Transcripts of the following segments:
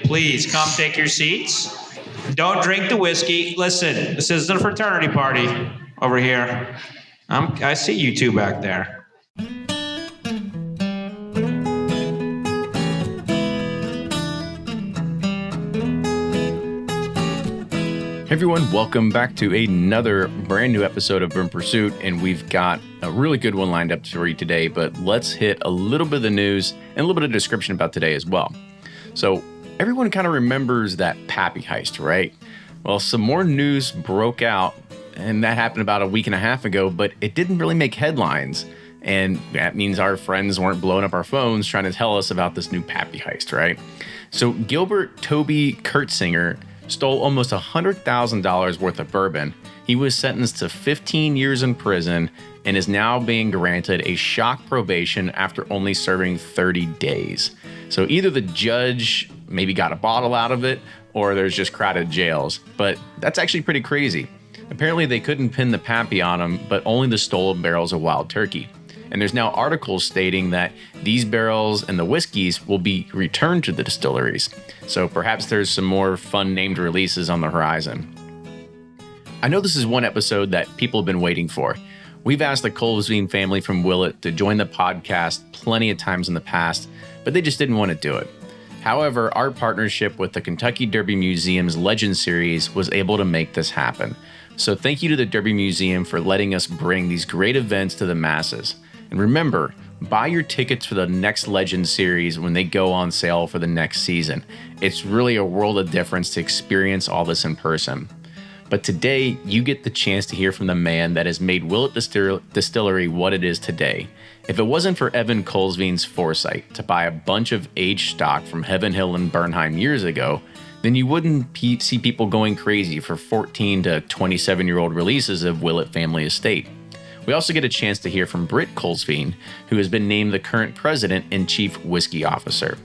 Please come take your seats. Don't drink the whiskey. Listen, this isn't a fraternity party over here. I see you two back there. Hey everyone, welcome back to another brand new episode of Bourbon Pursuit, and we've got a really good one lined up for you today, but let's hit a little bit of the news and a little bit of description about today as well. So everyone kind of remembers that Pappy heist, right? Well, some more news broke out, and that happened about a week and a half ago, but it didn't really make headlines. And that means our friends weren't blowing up our phones trying to tell us about this new Pappy heist, right? So Gilbert Toby Kurtzinger stole almost $100,000 worth of bourbon. He was sentenced to 15 years in prison and is now being granted a shock probation after only serving 30 days. So either the judge maybe got a bottle out of it, or there's just crowded jails. But that's actually pretty crazy. Apparently they couldn't pin the Pappy on him, but only the stolen barrels of wild turkey. And there's now articles stating that these barrels and the whiskeys will be returned to the distilleries. So perhaps there's some more fun named releases on the horizon. I know this is one episode that people have been waiting for. We've asked the Kulsveen family from Willett to join the podcast plenty of times in the past, but they just didn't want to do it. However, our partnership with the Kentucky Derby Museum's Legend Series was able to make this happen. So thank you to the Derby Museum for letting us bring these great events to the masses. And remember, buy your tickets for the next Legend Series when they go on sale for the next season. It's really a world of difference to experience all this in person. But today, you get the chance to hear from the man that has made Willett Distillery what it is today. If it wasn't for Evan Kulsveen's foresight to buy a bunch of aged stock from Heaven Hill and Bernheim years ago, then you wouldn't see people going crazy for 14 to 27-year-old releases of Willett Family Estate. We also get a chance to hear from Britt Kulsveen, who has been named the current president and chief whiskey officer.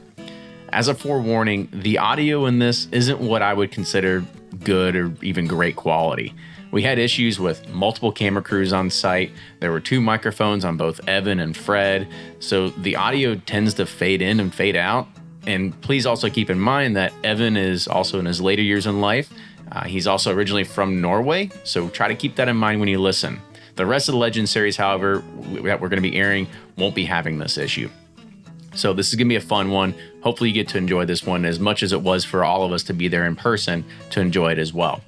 As a forewarning, the audio in this isn't what I would consider good or even great quality. We had issues with multiple camera crews on site. There were 2 microphones on both Evan and Fred, so the audio tends to fade in and fade out. And please also keep in mind that Evan is also in his later years in life. He's also originally from Norway, so try to keep that in mind when you listen. The rest of the Legend series, however, that we're going to be airing won't be having this issue. So this is going to be a fun one. Hopefully you get to enjoy this one as much as it was for all of us to be there in person to enjoy it as well.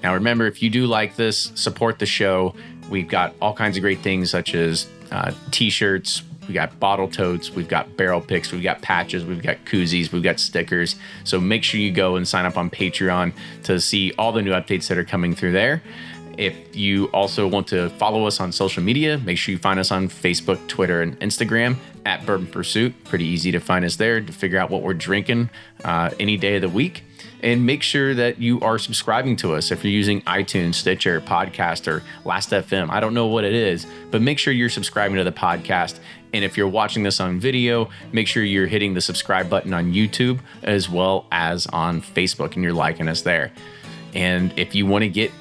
Now remember, if you do like this, support the show. We've got all kinds of great things such as t-shirts, we got bottle totes, we've got barrel picks, we've got patches, we've got koozies, we've got stickers. So make sure you go and sign up on Patreon to see all the new updates that are coming through there. If you also want to follow us on social media, make sure you find us on Facebook, Twitter, and Instagram at Bourbon Pursuit. Pretty easy to find us there to figure out what we're drinking any day of the week. And make sure that you are subscribing to us if you're using iTunes, Stitcher, Podcast, or Last.fm. I don't know what it is, but make sure you're subscribing to the podcast. And if you're watching this on video, make sure you're hitting the subscribe button on YouTube as well as on Facebook and you're liking us there. And if you want to get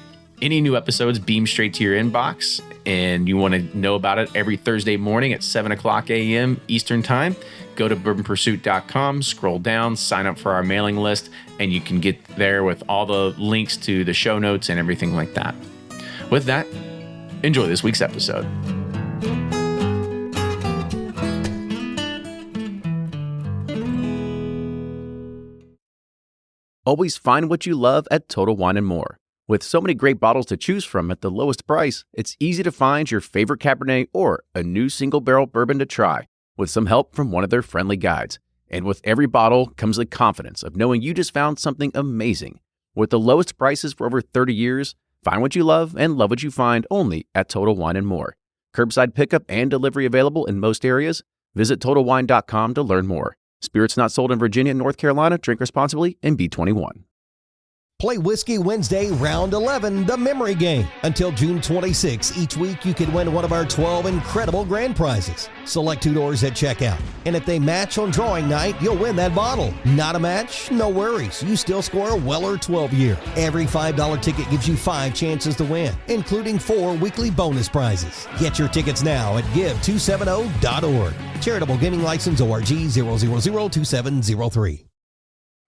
any new episodes beamed straight to your inbox and you want to know about it every Thursday morning at 7 o'clock a.m. Eastern Time, go to bourbonpursuit.com, scroll down, sign up for our mailing list, and you can get there with all the links to the show notes and everything like that. With that, enjoy this week's episode. Always find what you love at Total Wine & More. With so many great bottles to choose from at the lowest price, it's easy to find your favorite Cabernet or a new single-barrel bourbon to try with some help from one of their friendly guides. And with every bottle comes the confidence of knowing you just found something amazing. With the lowest prices for over 30 years, find what you love and love what you find only at Total Wine & More. Curbside pickup and delivery available in most areas. Visit TotalWine.com to learn more. Spirits not sold in Virginia and North Carolina. Drink responsibly and be 21. Play Whiskey Wednesday, Round 11, the memory game. Until June 26, each week you can win one of our 12 incredible grand prizes. Select $2 at checkout. And if they match on drawing night, you'll win that bottle. Not a match? No worries. You still score a Weller 12-year. Every $5 ticket gives you 5 chances to win, including 4 weekly bonus prizes. Get your tickets now at give270.org. Charitable Gaming License ORG 0002703.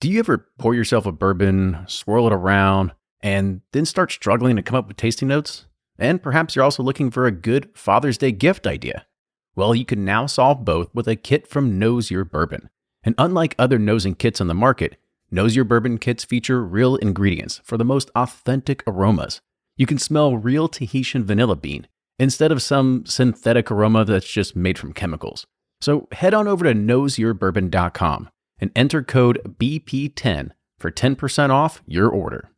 Do you ever pour yourself a bourbon, swirl it around, and then start struggling to come up with tasting notes? And perhaps you're also looking for a good Father's Day gift idea. Well, you can now solve both with a kit from Knows Your Bourbon. And unlike other nosing kits on the market, Knows Your Bourbon kits feature real ingredients for the most authentic aromas. You can smell real Tahitian vanilla bean instead of some synthetic aroma that's just made from chemicals. So head on over to knowsyourbourbon.com and enter code BP10 for 10% off your order.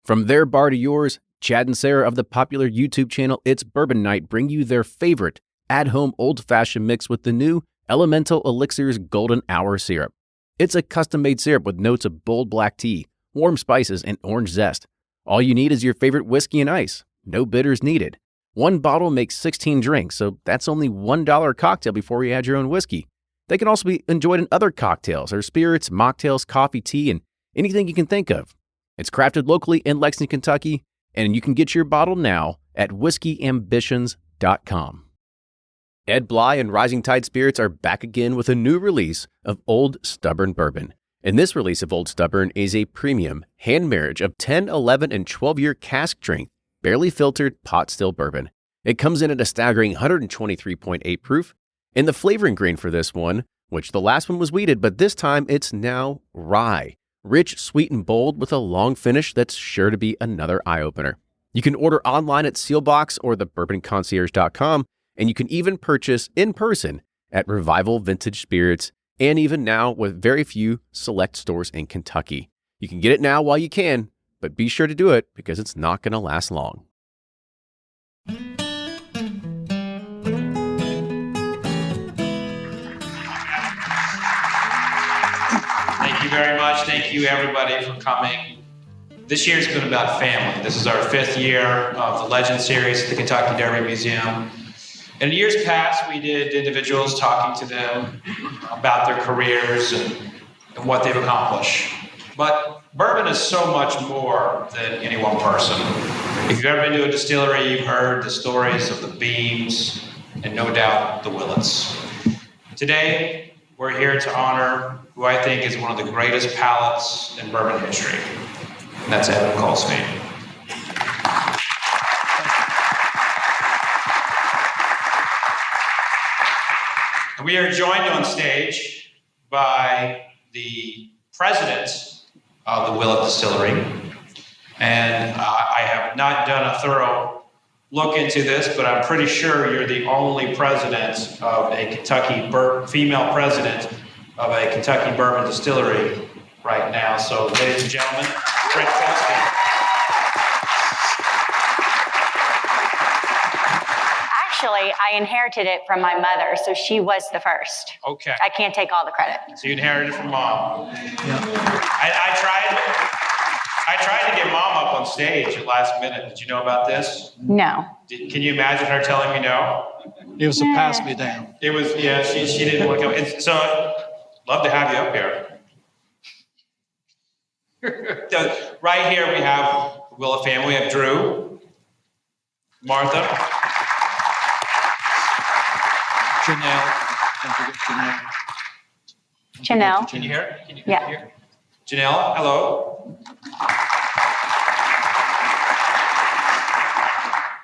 From their bar to yours, Chad and Sarah of the popular YouTube channel It's Bourbon Night bring you their favorite at-home old-fashioned mix with the new Elemental Elixir's Golden Hour Syrup. It's a custom-made syrup with notes of bold black tea, warm spices, and orange zest. All you need is your favorite whiskey and ice. No bitters needed. One bottle makes 16 drinks, so that's only $1 a cocktail before you add your own whiskey. They can also be enjoyed in other cocktails or spirits, mocktails, coffee, tea, and anything you can think of. It's crafted locally in Lexington, Kentucky, and you can get your bottle now at whiskeyambitions.com. Ed Bly and Rising Tide Spirits are back again with a new release of Old Stubborn Bourbon. And this release of Old Stubborn is a premium hand marriage of 10, 11, and 12-year cask strength, barely filtered pot still bourbon. It comes in at a staggering 123.8 proof. And the flavoring grain for this one, which the last one was wheated, but this time it's now rye. Rich, sweet, and bold with a long finish that's sure to be another eye-opener. You can order online at Sealbox or thebourbonconcierge.com, and you can even purchase in person at Revival Vintage Spirits, and even now with very few select stores in Kentucky. You can get it now while you can, but be sure to do it because it's not going to last long. Thank you very much. Thank you, everybody, for coming. This year's been about family. This is our 5th year of the Legend Series at the Kentucky Derby Museum. In years past, we did individuals talking to them about their careers and what they've accomplished. But bourbon is so much more than any one person. If you've ever been to a distillery, you've heard the stories of the Beams and no doubt the Willets. Today, we're here to honor who I think is one of the greatest palates in bourbon history, and that's Evan Kulsveen. We are joined on stage by the president of the Willett Distillery. And I have not done a thorough look into this, but I'm pretty sure you're the only president of a female president of a Kentucky bourbon distillery right now. So, ladies and gentlemen, Britt. Actually, I inherited it from my mother, so she was the first. Okay. I can't take all the credit. So you inherited it from mom. Yeah. I tried to get mom up on stage at last minute. Did you know about this? No. Can you imagine her telling me no? It was a pass me down. It was, yeah, she didn't want to go. So, love to have you up here. So, right here we have the Willett family. We have Drew, Martha, Janelle. Don't forget Janelle. Janelle. Can you hear it? Yeah. Hear? Janelle, hello.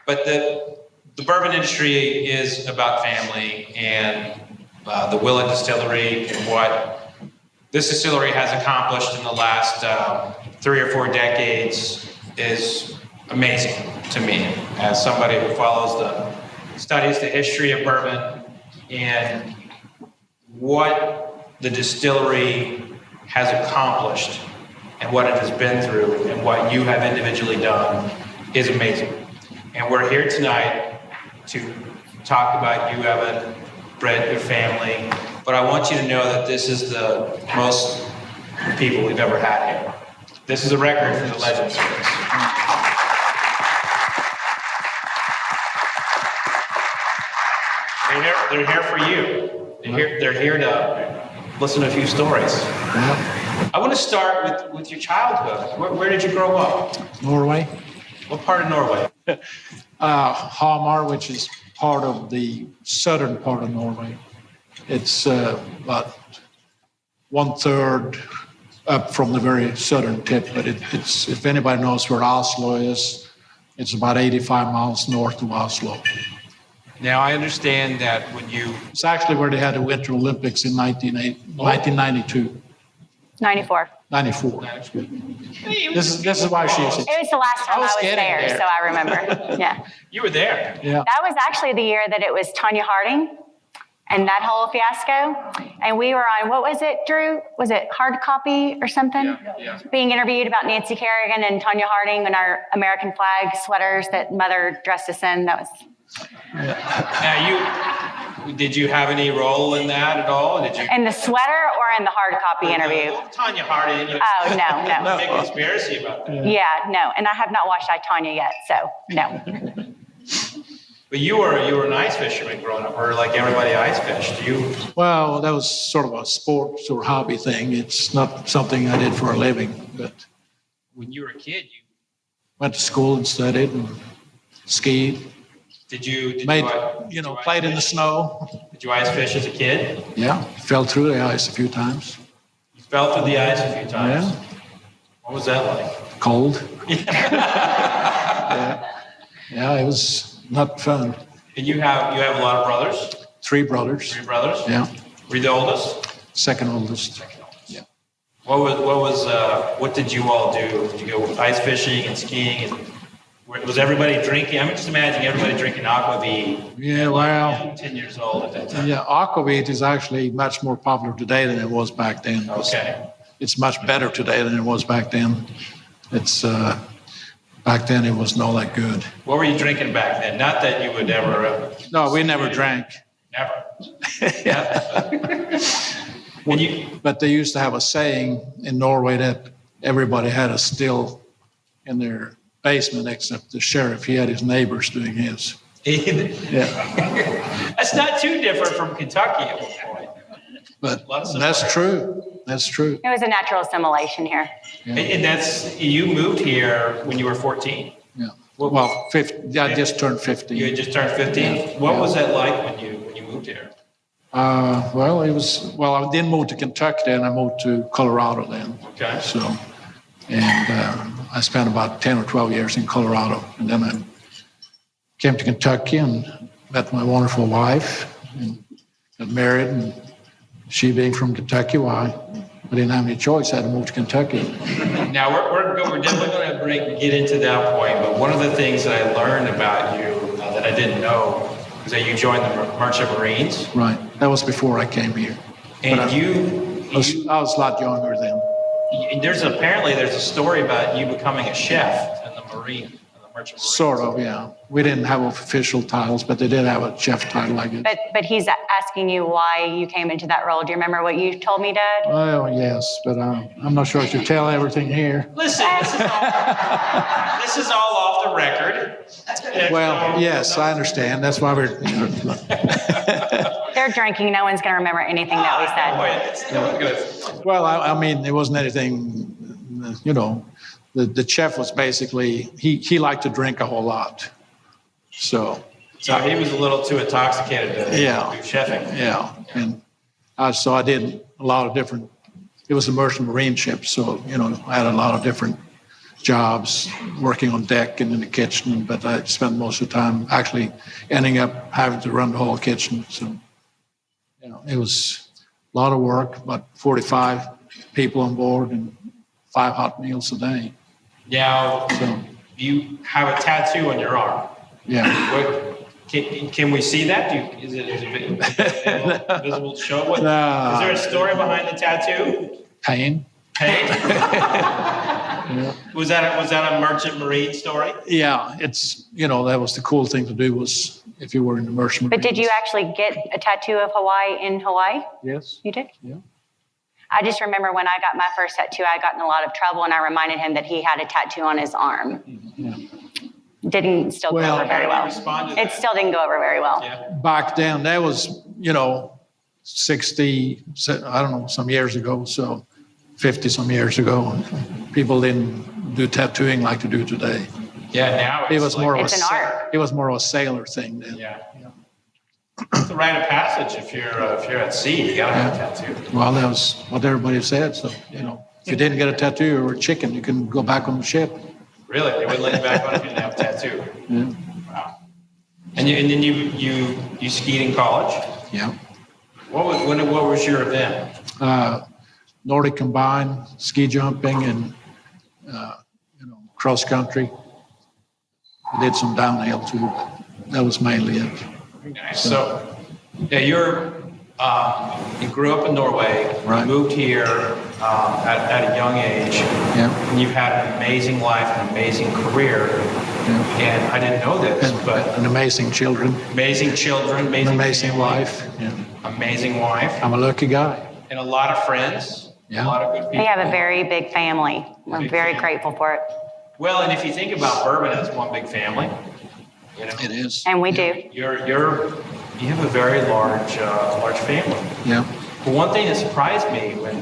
But the bourbon industry is about family, and the Willett Distillery and what this distillery has accomplished in the last 3 or 4 decades is amazing to me as somebody who studies the history of bourbon and what the distillery has accomplished and what it has been through and what you have individually done is amazing. And we're here tonight to talk about you, Evan, Britt, your family. But I want you to know that this is the most people we've ever had here. This is a record for the Legend Series. They're here for you. They're here to listen to a few stories. I want to start with your childhood. Where did you grow up? Norway. What part of Norway? Hamar, which is part of the southern part of Norway. It's about 1/3 up from the very southern tip, but it's if anybody knows where Oslo is, it's about 85 miles north of Oslo. Now, I understand that when you, It's actually where they had the Winter Olympics in 1992, 94. 94. This is why she's. It was the last time I was getting there, there. so I remember. Yeah. you were there. Yeah. That was actually the year that it was Tanya Harding and that whole fiasco. And we were on, what was it, Drew? Was it Hard Copy or something? Yeah. Being interviewed about Nancy Kerrigan and Tanya Harding and our American flag sweaters that Mother dressed us in. That was. Now, did you have any role in that at all? Did you? In the sweater or in the hard copy interview? Tanya Harding. Oh, no. Big conspiracy about that. Yeah, no. And I have not watched I, Tanya yet, so no. But you were an ice fisherman growing up, or like everybody ice fished. Well, that was sort of a sports or hobby thing. It's not something I did for a living, but When you were a kid, you went to school and studied and skied. did you Played in the snow. Did you ice fish as a kid? Yeah, fell through the ice a few times. You fell through the ice a few times. Yeah. What was that like? Cold. Yeah, it was not fun. And you have a lot of brothers. 3 brothers. 3 brothers. Yeah, Were you the oldest? second oldest. Yeah. What did you all do? Did you go ice fishing and skiing? And was everybody drinking? I'm just imagining everybody drinking aquavit. Yeah, well, 10 years old at that time. yeah, aquavit is actually much more popular today than it was back then. Okay. It's much better today than it was back then. It's back then it wasn't all that good. What were you drinking back then? Not that you would ever. No, we never drank. Never. But they used to have a saying in Norway that everybody had a still in their basement except the sheriff. He had his neighbors doing his. Yeah. That's not too different from Kentucky at one point. But Lots of that's fire. true. That's true. It was a natural assimilation here. And you moved here when you were 14. Yeah. Well, 50, I just turned 15. You had just turned 15. What was that like when you moved here? I didn't move to Kentucky then. I moved to Colorado then. Okay. So, and I spent about 10 or 12 years in Colorado. And then I came to Kentucky and met my wonderful wife and got married. And she being from Kentucky, I didn't have any choice. I had to move to Kentucky. Now, we're definitely going to get into that point, but one of the things that I learned about you that I didn't know is that you joined the Merchant Marines. Right. That was before I came here. And I was a lot younger then. there's a story about you becoming a chef in the Merchant Marines. Sort of, yeah. We didn't have official titles, but they did have a chef title, I guess. But he's asking you why you came into that role. Do you remember what you told me, Dad? Well, yes, but I'm not sure I should tell everything here. Listen, this is all off the record. Well, yes, I understand. That's why we're. They're drinking. No one's going to remember anything that we said. Well, I mean, it wasn't anything, The chef was basically, he liked to drink a whole lot. So he was a little too intoxicated to do chefing. Yeah. And so I did a lot of different, it was a merchant marine ship. So, I had a lot of different jobs working on deck and in the kitchen, but I spent most of the time actually ending up having to run the whole kitchen. So, it was a lot of work, about 45 people on board and 5 hot meals a day. Now, you have a tattoo on your arm. Yeah. Can we see that? Is it visible to show? Is there a story behind the tattoo? Pain. Yeah. Was that a Merchant Marine story? Yeah, it's, that was the cool thing to do was if you were in the Merchant Marines. But did you actually get a tattoo of Hawaii in Hawaii? Yes. You did? Yeah. I just remember when I got my first tattoo, I got in a lot of trouble, and I reminded him that he had a tattoo on his arm. Yeah. Didn't still go over very well. It still didn't go over very well. Yeah. Back then, that was, 60, I don't know, some years ago, so 50 some years ago. People didn't do tattooing like they do today. Yeah, now It was more of It's an art. It was more of a sailor thing then. Yeah. It's a rite of passage if you're at sea. You gotta have a tattoo. Well, that was what everybody said, so, If you didn't get a tattoo or a chicken, you can go back on the ship. Really? They wouldn't let you back on if you didn't have a tattoo? Yeah. Wow. And then you skied in college? Yeah. What was your event? Nordic combined, ski jumping, and cross country. I did some downhill too, but that was mainly it. Nice. So yeah, you grew up in Norway. Right. You moved here at a young age. Yeah. And you've had an amazing life, an amazing career. Yeah. And I didn't know this, but And amazing children, amazing children, an amazing family, wife. Yeah. amazing wife, I'm a lucky guy. and a lot of friends. Yeah. A lot of good people. We have a very big family. We're Big very family. grateful for it. Well, and if you think about Bourbon as one big family, It is. And we do. you have a very large family. Yeah. But one thing that surprised me when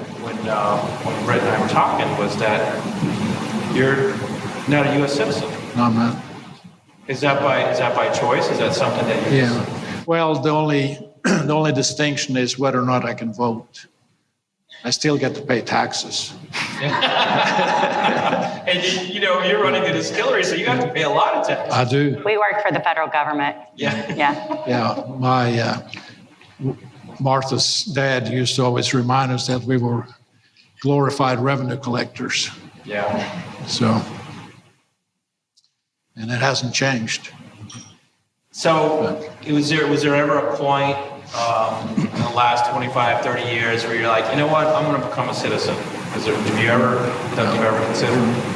Britt and I were talking was that you're not a U.S. citizen. No, I'm not. Is that by choice? Is that something that you? Yeah. Well, the only distinction is whether or not I can vote. I still get to pay taxes. And you're running the distillery, so you have to pay a lot of tax. I do. We work for the federal government. Yeah. Yeah. Yeah. My Martha's dad used to always remind us that we were glorified revenue collectors. Yeah. So, and it hasn't changed. So, was there ever a point in the last 25, 30 years where you're like, you know what, I'm going to become a citizen? Have you ever considered?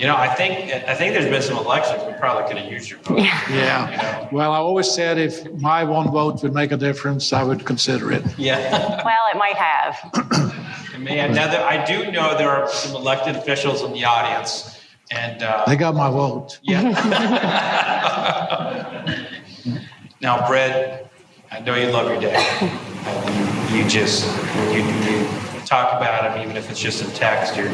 I think there's been some elections we probably could have used your vote. Yeah. Well, I always said if my one vote would make a difference, I would consider it. Yeah. Well, it might have. Now that I do know there are some elected officials in the audience, and They got my vote. yeah. Now, Britt, I know you love your dad. You just when you talk about him, even if it's just in text, you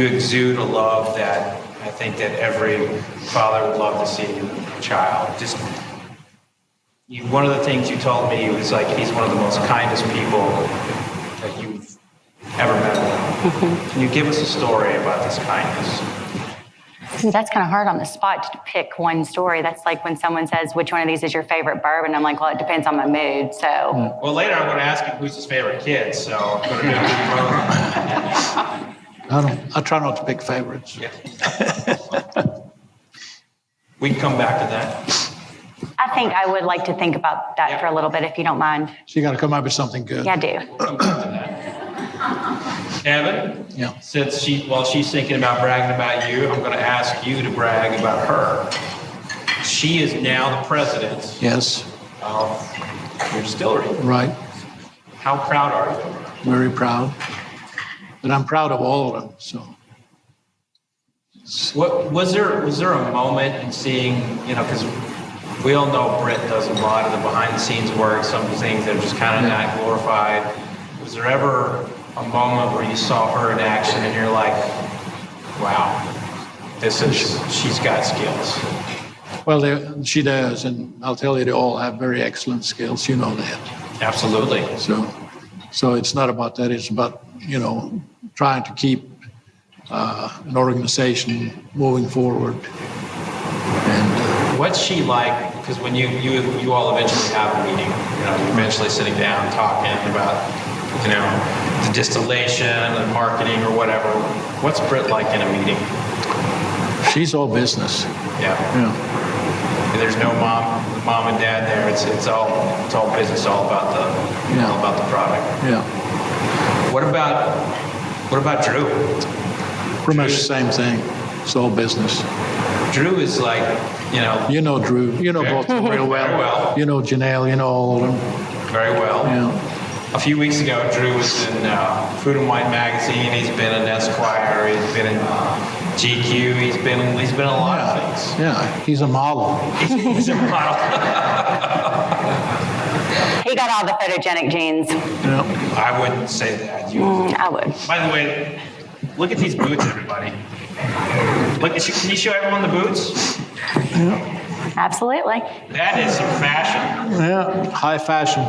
exude a love that I think that every father would love to see in a child. One of the things you told me was like he's one of the most kindest people that you've ever met. Can you give us a story about this kindness? That's kind of hard on the spot to pick one story. That's like when someone says, which one of these is your favorite bourbon? I'm like, well, it depends on my mood. So, Well, later I'm going to ask him who's his favorite kid, so I'm going to do a good program. I try not to pick favorites. Yeah. We can come back to that. I think I would like to think about that for a little bit, if you don't mind. So you got to come up with something good. Yeah, I do. We'll come back to that. Evan, Yeah. since while she's thinking about bragging about you, I'm going to ask you to brag about her. She is now the president Yes. of your distillery. Right. How proud are you? Very proud. But I'm proud of all of them. So What was there a moment in seeing, because we all know Britt does a lot of the behind the scenes work, some of the things that are just kind of not glorified. Was there ever a moment where you saw her in action and you're like, wow, she's got skills? well, she does, and I'll tell you, they all have very excellent skills. You know that. Absolutely. So it's not about that. It's about trying to keep an organization moving forward. And What's she like? Because when you all eventually have a meeting, you're eventually sitting down talking about, the distillation and marketing or whatever. What's Britt like in a meeting? she's all business. Yeah. Yeah. There's no mom and dad there. It's all business, all about the product. Yeah. What about Drew? Pretty much the same thing. It's all business. Drew is like, You know Drew. You know both of them real well. Very well. You know Janelle. You know all of them. very well. Yeah. A few weeks ago, Drew was in Food and Wine magazine. He's been in Esquire. He's been in GQ. He's been in a lot of things. Yeah. He's a model. He's a model. He got all the photogenic genes. Yeah. I wouldn't say that. I would. By the way, look at these boots, everybody. Look, can you show everyone the boots? Absolutely. That is some fashion. Yeah. High fashion.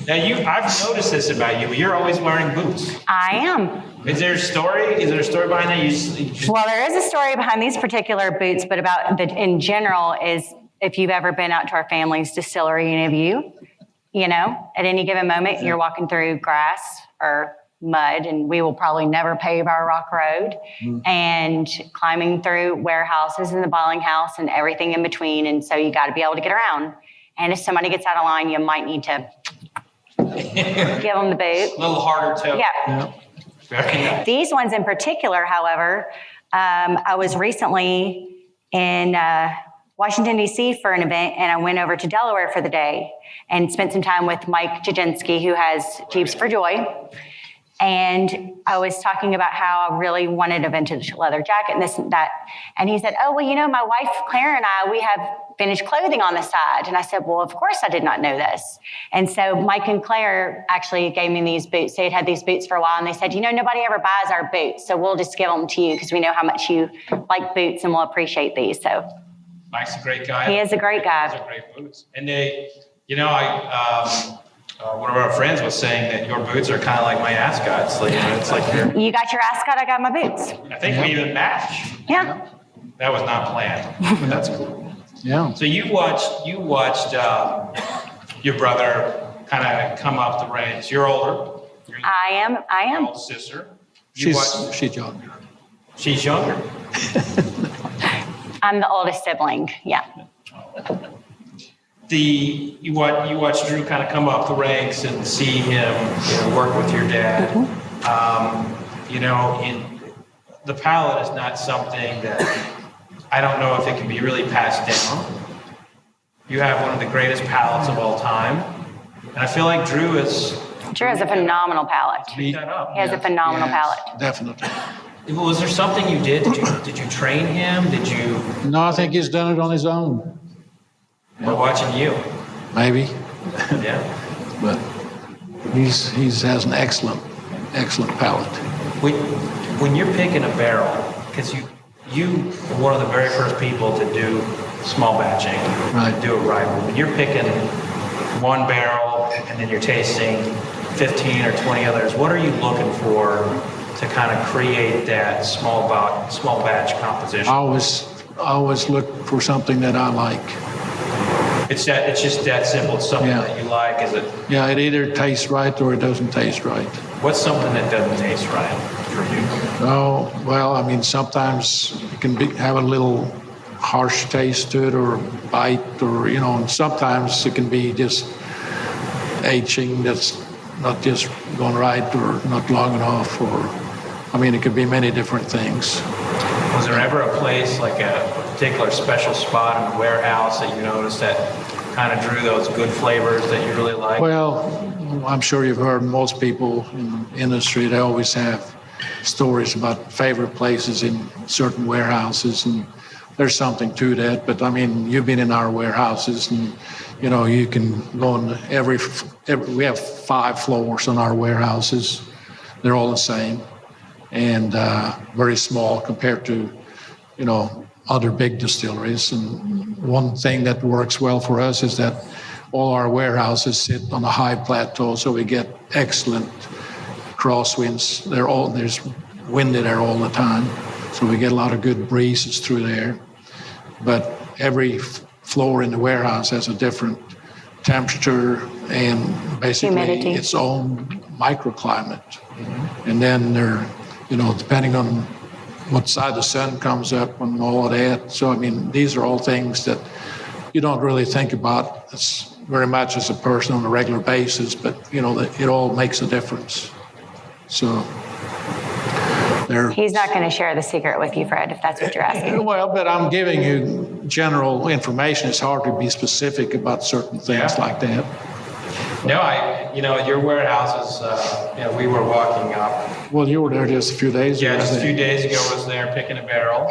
Now I've noticed this about you. You're always wearing boots. I am. Is there a story? Is there a story behind that? You just Well, there is a story behind these particular boots, but about the in general is if you've ever been out to our family's distillery, any of you know, at any given moment, you're walking through grass or mud, and we will probably never pave our rock road, and climbing through warehouses and the bottling house and everything in between. And so you got to be able to get around. And if somebody gets out of line, you might need to give them the boot. a little harder to. Yeah. Very nice. These ones in particular, however, I was recently in Washington, D.C. for an event, and I went over to Delaware for the day and spent some time with Mike Jaginski, who has Jeeps for Joy. And I was talking about how I really wanted a vintage leather jacket and this and that. And he said, oh, well, you know, my wife, Claire, and I, we have vintage clothing on the side. And I said, well, of course I did not know this. And so Mike and Claire actually gave me these boots. They had had these boots for a while, and they said, you know, nobody ever buys our boots, so we'll just give them to you because we know how much you like boots and we'll appreciate these. So Mike's a great guy. he is a great guy. Those are great boots. And they, you know, one of our friends was saying that your boots are kind of like my ascots. Like, you know, it's like You got your ascot, I got my boots. I think we even match. Yeah. That was not planned, but that's cool. Yeah. So you watched your brother kind of come up the ranks. You're older. You're I am. your old sister. You watched- She's younger. She's younger. I'm the oldest sibling. Yeah. You watch Drew kind of come up the ranks and see him, you know, work with your dad. You know, the palate is not something that I don't know if it can be really passed down. You have one of the greatest palates of all time, and I feel like Drew has a phenomenal palate. picked that up. He has a phenomenal palate. Definitely. Was there something you did? Did you train him? Did you? No, I think he's done it on his own. We're watching you. Maybe, Yeah. but he's has an excellent palate. When you're picking a barrel, because you were one of the very first people to do small batching, Right. do it right. When you're picking one barrel and then you're tasting 15 or 20 others, what are you looking for to kind of create that small batch composition? I always look for something that I like. It's just that simple. It's something Yeah. that you like. Is it? Yeah, it either tastes right or it doesn't taste right. What's something that doesn't taste right for you? Oh, well, I mean, sometimes it can have a little harsh taste to it or bite or, you know, and sometimes it can be just aging that's not just going right or not long enough or, I mean, it could be many different things. Was there ever a place, like a particular special spot in the warehouse that you noticed that kind of drew those good flavors that you really like? Well, I'm sure you've heard most people in the industry, they always have stories about favorite places in certain warehouses, and there's something to that. But I mean, you've been in our warehouses, and you know, you can go in every we have 5 floors in our warehouses. They're all the same and very small compared to, you know, other big distilleries. And one thing that works well for us is that all our warehouses sit on a high plateau, so we get excellent crosswinds. There's wind in there all the time, so we get a lot of good breezes through there. But every floor in the warehouse has a different temperature and basically Humidity. its own microclimate. And then they're, you know, depending on what side the sun comes up and all of that. So, I mean, these are all things that you don't really think about as very much as a person on a regular basis, but, you know, it all makes a difference. So, He's not going to share the secret with you, Fred, if that's what you're asking. well, but I'm giving you general information. It's hard to be specific about certain things like that. No, at your warehouses, we were walking up. Well, you were there just a few days ago. Yeah, just a few days ago, I was there picking a barrel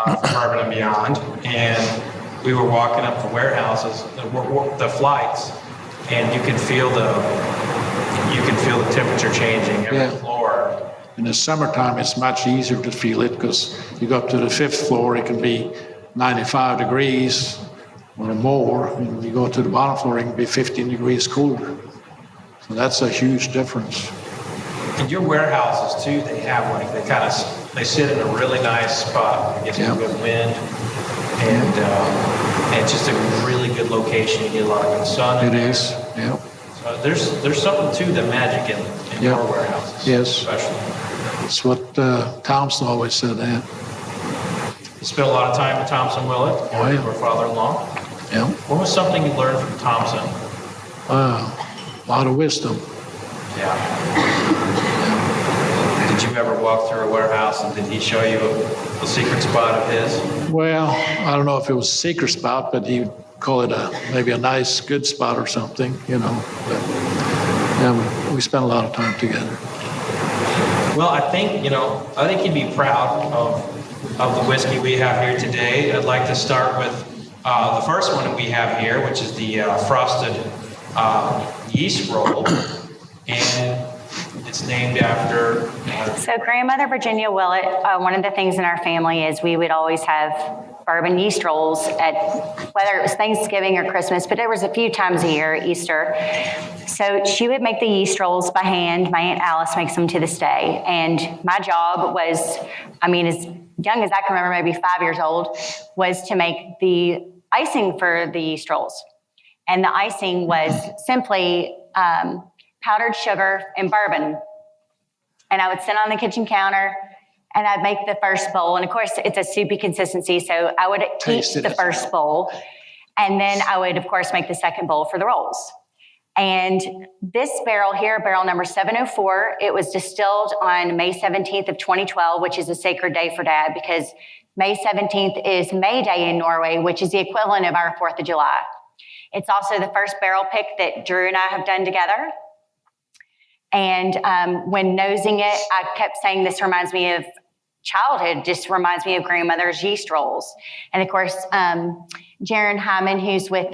for Bourbon and Beyond, and we were walking up the warehouses, the flights, and you can feel the temperature changing every floor. In the summertime, it's much easier to feel it because you go up to the 5th floor, it can be 95 degrees or more. And you go to the bottom floor, it can be 15 degrees cooler. So that's a huge difference. in your warehouses too, they have like, they sit in a really nice spot. It gets a good wind. And it's just a really good location. You get a lot of good sun. It is, yeah. So there's something to the magic in your warehouses. Yes. Especially. That's what Thompson always said that. You spent a lot of time with Thompson Willett, your father-in-law. Yeah. What was something you learned from Thompson? A lot of wisdom. Yeah. Did you ever walk through a warehouse and did he show you a secret spot of his? Well, I don't know if it was a secret spot, but he'd call it maybe a nice, good spot or something, you know. But yeah, we spent a lot of time together. Well, I think you'd be proud of the whiskey we have here today. I'd like to start with the first one that we have here, which is the frosted yeast roll. And it's named after... So grandmother Virginia Willett, one of the things in our family is we would always have bourbon yeast rolls at, whether it was Thanksgiving or Christmas, but there was a few times a year, Easter. So she would make the yeast rolls by hand. My Aunt Alice makes them to this day. And my job was, as young as I can remember, maybe 5 years old, was to make the icing for the yeast rolls. And the icing was simply powdered sugar and bourbon. And I would sit on the kitchen counter and I'd make the first bowl. And of course, it's a soupy consistency. So I would eat the first bowl. And then I would, of course, make the second bowl for the rolls. And this barrel here, barrel number 704, it was distilled on May 17th of 2012, which is a sacred day for Dad because May 17th is May Day in Norway, which is the equivalent of our 4th of July. It's also the first barrel pick that Drew and I have done together. And when nosing it, I kept saying this reminds me of childhood, just reminds me of grandmother's yeast rolls. And of course, Jaron Hyman, who's with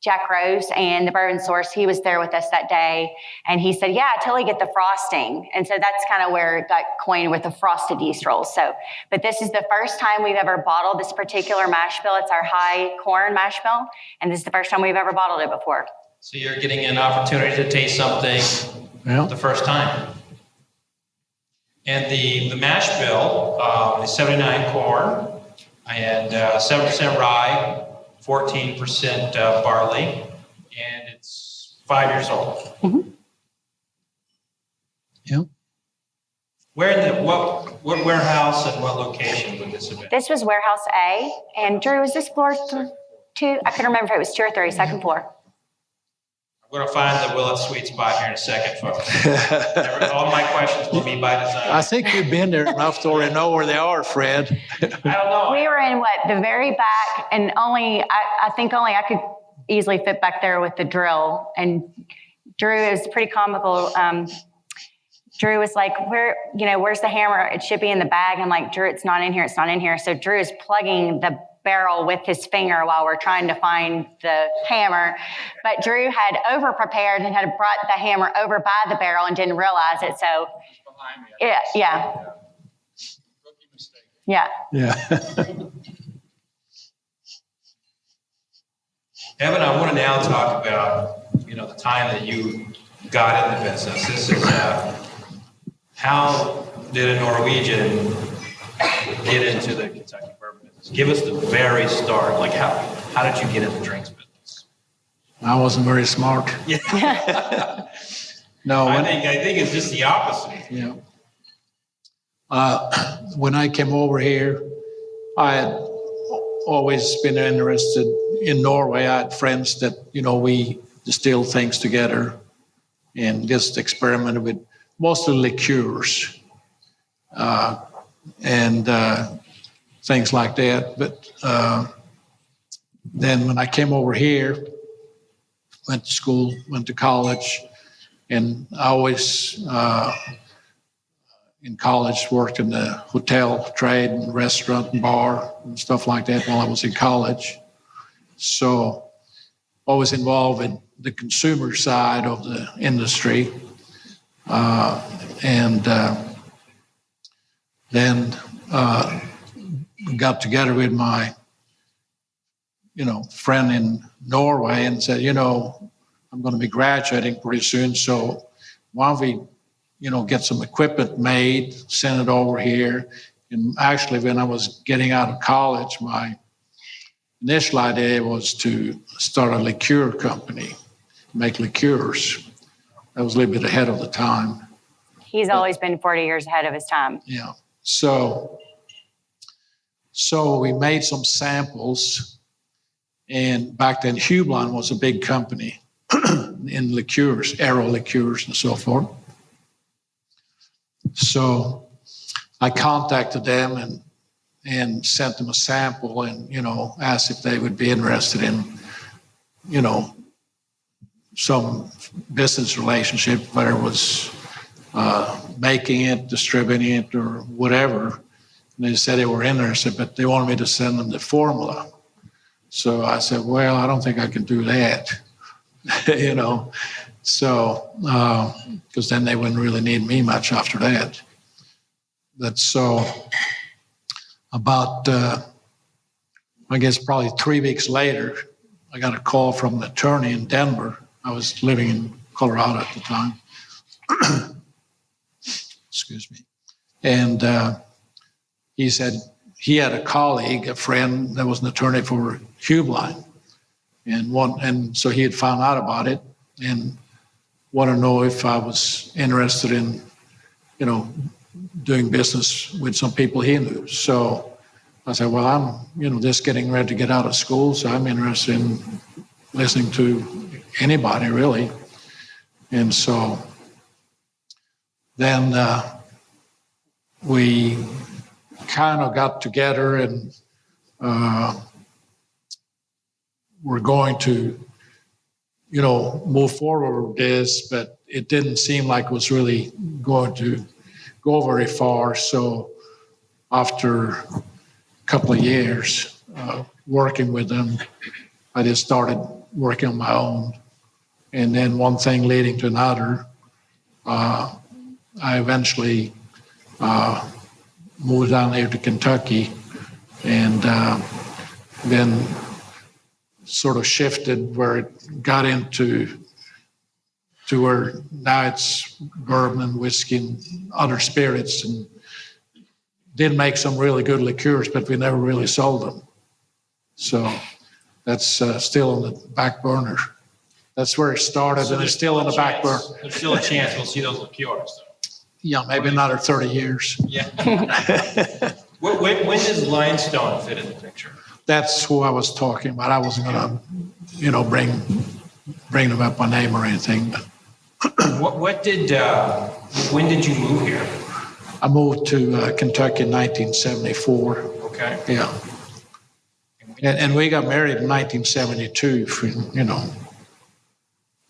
Jack Rose and the Bourbon Source, he was there with us that day. And he said, yeah, I totally get the frosting. And so that's kind of where it got coined with the frosted yeast rolls. So, but this is the first time we've ever bottled this particular mash bill. It's our high corn mash bill. And this is the first time we've ever bottled it before. So you're getting an opportunity to taste something the first time. And the mash bill is 79 corn and 7% rye, 14% barley, and it's 5 years old. Mm-hmm. Yeah. Where what warehouse and what location would this have been? This was warehouse A, and Drew, was this floor 2? I couldn't remember if it was 2 or 3, second floor. We're going to find the Willett sweet spot here in a second, folks. All my questions will be by design. I think you've been there enough to already know where they are, Fred. I don't know. We were in the very back, and I think I could easily fit back there with the drill. And Drew is pretty comical. Drew was like, where's the hammer? It should be in the bag. I'm like, Drew, it's not in here. It's not in here. So Drew is plugging the barrel with his finger while we're trying to find the hammer. But Drew had over prepared and had brought the hammer over by the barrel and didn't realize it. So yeah. Evan, I want to now talk about, the time that you got in the business. This is how did a Norwegian get into the Kentucky bourbon business? Give us the very start. Like how did you get in the drinks business? I wasn't very smart. Yeah. No. I think it's just the opposite. Yeah. When I came over here, I had always been interested in Norway. I had friends that, we distilled things together and just experimented with mostly liqueurs and things like that. But then when I came over here, went to school, went to college, and I always in college worked in the hotel trade and restaurant and bar and stuff like that while I was in college. So always involved in the consumer side of the industry. Then got together with my, friend in Norway and said, I'm going to be graduating pretty soon, so why don't we get some equipment made, send it over here. And actually, when I was getting out of college, my initial idea was to start a liqueur company, make liqueurs. I was a little bit ahead of the time. He's always been 40 years ahead of his time. Yeah. So we made some samples, and back then Hublon was a big company in liqueurs, aero liqueurs and so forth. So I contacted them and sent them a sample and, asked if they would be interested in, some business relationship, whether it was making it, distributing it, or whatever. And they said they were interested, but they wanted me to send them the formula. So I said, well, I don't think I can do that, So, because then they wouldn't really need me much after that. But so about, I guess probably 3 weeks later, I got a call from an attorney in Denver. I was living in Colorado at the time. Excuse me. And he said he had a colleague, a friend that was an attorney for Hublon. And so he had found out about it and wanted to know if I was interested in, doing business with some people he knew. So I said, well, I'm, just getting ready to get out of school, so I'm interested in listening to anybody, really. And so then we kind of got together and we're going to, move forward with this, but it didn't seem like it was really going to go very far. So after a couple of years working with them, I just started working on my own. And then one thing leading to another, I eventually moved down there to Kentucky and then sort of shifted where it got into where now it's bourbon and whiskey and other spirits, and did make some really good liqueurs, but we never really sold them. So that's still on the back burner. That's where it started, and it's still on the back burner. There's still a chance we'll see those liqueurs. Yeah, maybe another 30 years. Yeah. when does limestone fit in the picture? That's who I was talking about. I wasn't going to, bring them up by name or anything. But When did you move here? I moved to Kentucky in 1974. Okay. Yeah. And we got married in 1972,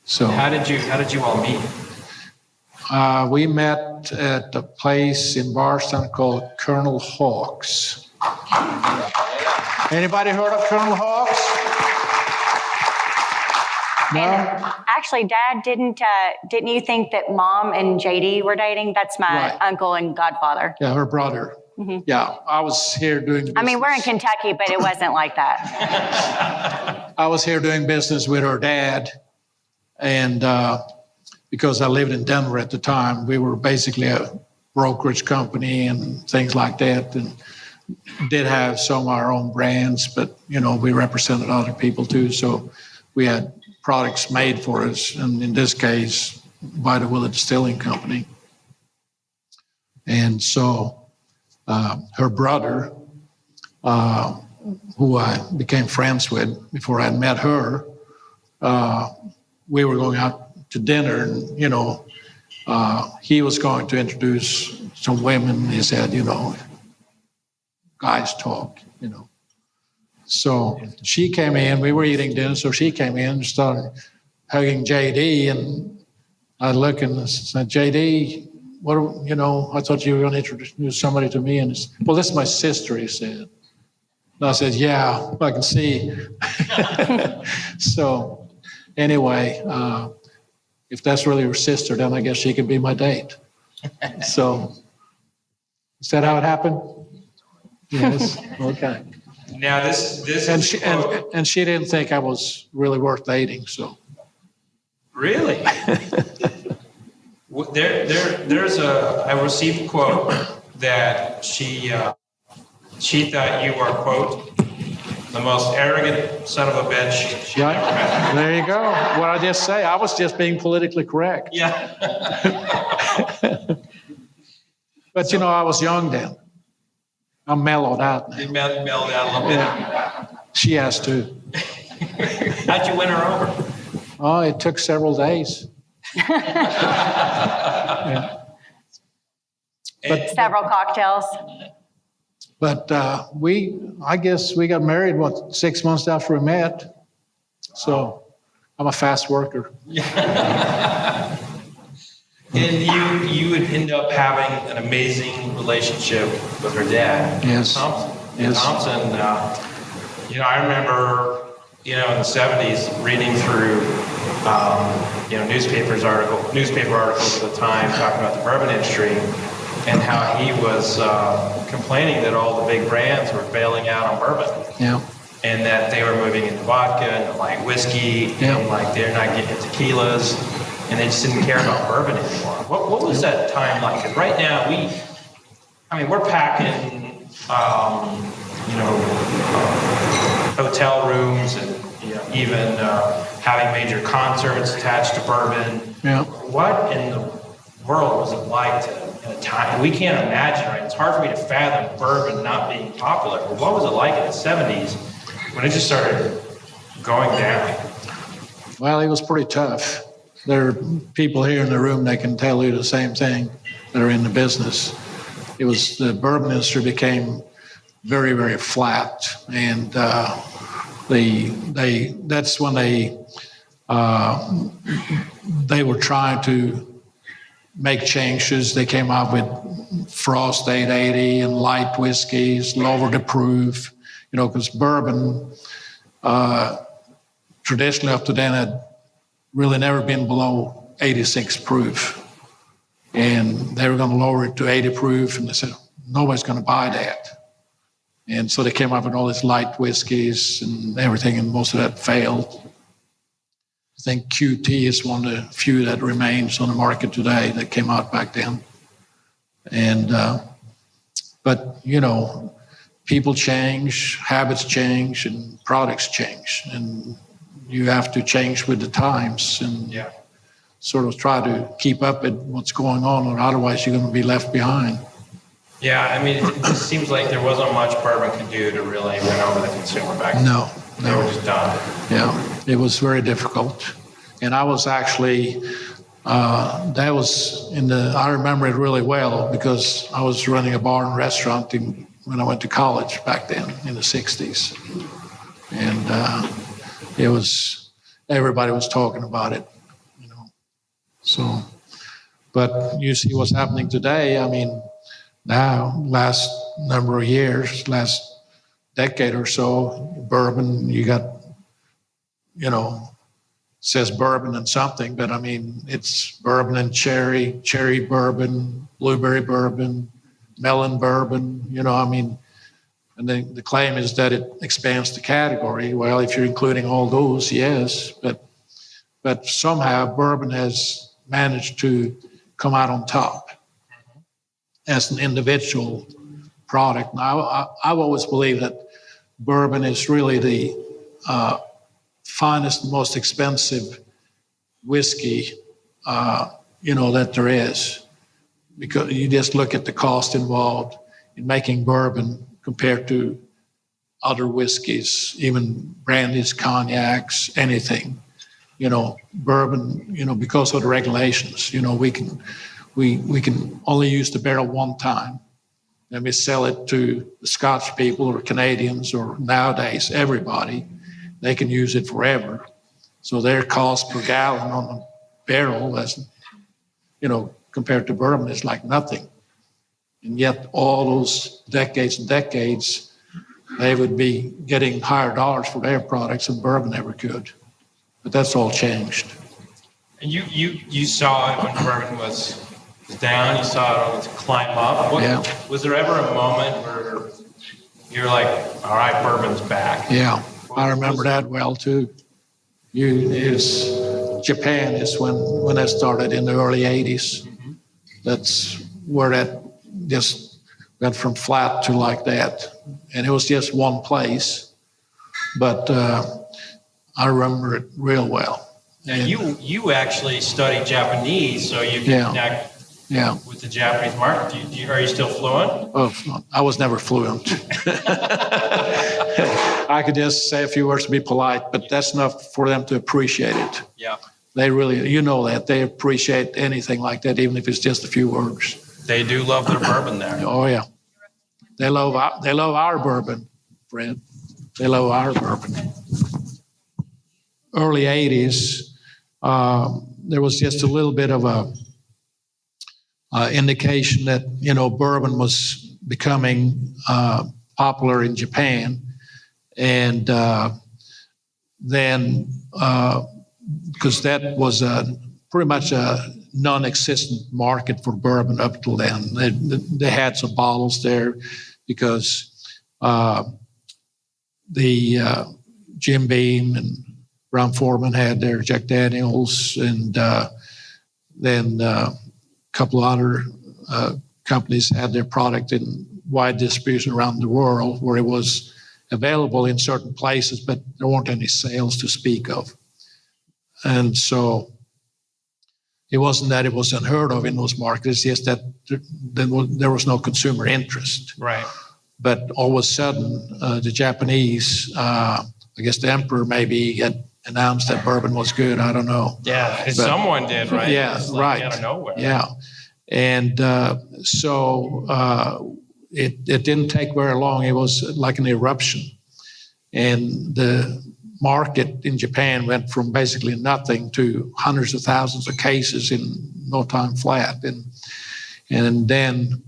So How did you all meet? We met at a place in Bardstown called Colonel Hawk's. Anybody heard of Colonel Hawk's? No? And actually, Dad, didn't you think that Mom and JD were dating? That's my Right. uncle and godfather. Yeah, her brother. Mm-hmm. Yeah, I was here doing business. I mean, we're in Kentucky, but it wasn't like that. I was here doing business with her dad, and because I lived in Denver at the time, we were basically a brokerage company and things like that, and did have some of our own brands, but we represented other people too. So we had products made for us, and in this case, by the Willett Distilling Company. And so her brother, who I became friends with before I met her, we were going out to dinner, and he was going to introduce some women. He said, guys talk, So she came in, we were eating dinner, so she came in and started hugging JD, and I looked and said, JD, I thought you were going to introduce somebody to me. And he said, well, this is my sister, he said. And I said, yeah, I can see. So anyway, if that's really her sister, then I guess she could be my date. So is that how it happened? Yes. Okay. Now this And is she didn't think I was really worth dating. So really. I received a quote that she thought you were, quote, the most arrogant son of a bitch she ever met. There you go. What I just say, I was just being politically correct. Yeah. But I was young then. I'm mellowed out now. You mellowed out a little bit. Yeah. She has too. How'd you win her over? Oh, it took several days. Yeah. Several cocktails. But I guess we got married, 6 months after we met. So I'm a fast worker. And you would end up having an amazing relationship with her dad, Yes. Thompson. Yes. Thompson, I remember, in the 70s reading through, newspaper articles at the time talking about the bourbon industry and how he was complaining that all the big brands were bailing out on bourbon. Yeah. And that they were moving into vodka and light whiskey, Yeah. and they're not getting into tequilas, and they just didn't care about bourbon anymore. What was that time like? Because right now we're packing, hotel rooms and even having major concerts attached to bourbon. Yeah. What in the world was it like in a time? We can't imagine, right? It's hard for me to fathom bourbon not being popular. But what was it like in the 70s when it just started going down? Well, it was pretty tough. There are people here in the room that can tell you the same thing that are in the business. The bourbon industry became very, very flat, and that's when they were trying to make changes. They came out with Frost 880 and light whiskeys, lowered the proof, because bourbon traditionally up to then had really never been below 86 proof. And they were going to lower it to 80 proof, and they said, nobody's going to buy that. And so they came up with all these light whiskeys and everything, and most of that failed. I think QT is one of the few that remains on the market today that came out back then. And, but, people change, habits change, and products change. And you have to change with the times and sort of try to keep up with what's going on, or otherwise you're going to be left behind. Yeah, it just seems like there wasn't much bourbon could do to really win over the consumer back then. No. They were just done. Yeah, it was very difficult. And I was actually, I remember it really well because I was running a bar and restaurant when I went to college back then in the 60s. And everybody was talking about it, So, but you see what's happening today. Now, last number of years, last decade or so, bourbon, you got, says bourbon and something, but it's bourbon and cherry bourbon, blueberry bourbon, melon bourbon, and then the claim is that it expands the category. Well, if you're including all those, yes, but somehow bourbon has managed to come out on top as an individual product. Now, I've always believed that bourbon is really the finest, most expensive whiskey, that there is, because you just look at the cost involved in making bourbon compared to other whiskeys, even brandies, cognacs, anything. Bourbon, because of the regulations, we can only use the barrel one time. And we sell it to the Scotch people or Canadians or nowadays everybody. They can use it forever. So their cost per gallon on the barrel, compared to bourbon, is like nothing. And yet all those decades and decades, they would be getting higher dollars for their products than bourbon ever could. But that's all changed. And you saw it when bourbon was down, you saw it on its climb up. Was there ever a moment where you're like, all right, bourbon's back? Yeah, I remember that well too. Japan is when that started in the early 80s. That's where that just went from flat to like that. And it was just one place, but I remember it real well. Now, you actually studied Japanese, so you can connect with the Japanese market. Are you still fluent? Oh, I was never fluent. I could just say a few words to be polite, but that's enough for them to appreciate it. Yeah. They really, you know that. They appreciate anything like that, even if it's just a few words. They do love their bourbon there. Oh, yeah. They love our bourbon, Britt. They love our bourbon. Early 80s, there was just a little bit of a indication that, bourbon was becoming popular in Japan. And then, because that was pretty much a non-existent market for bourbon up till then. They had some bottles there because the Jim Beam and Brown Forman had their Jack Daniels, and then a couple of other companies had their product in wide distribution around the world, where it was available in certain places, but there weren't any sales to speak of. And so it wasn't that it was unheard of in those markets, it's just that there was no consumer interest. Right. But all of a sudden, the Japanese, I guess the emperor maybe had announced that bourbon was good. I don't know. Yeah, someone did, right? Yeah, right. Out of nowhere. Yeah. And so it didn't take very long. It was like an eruption. And the market in Japan went from basically nothing to hundreds of thousands of cases in no time flat. And then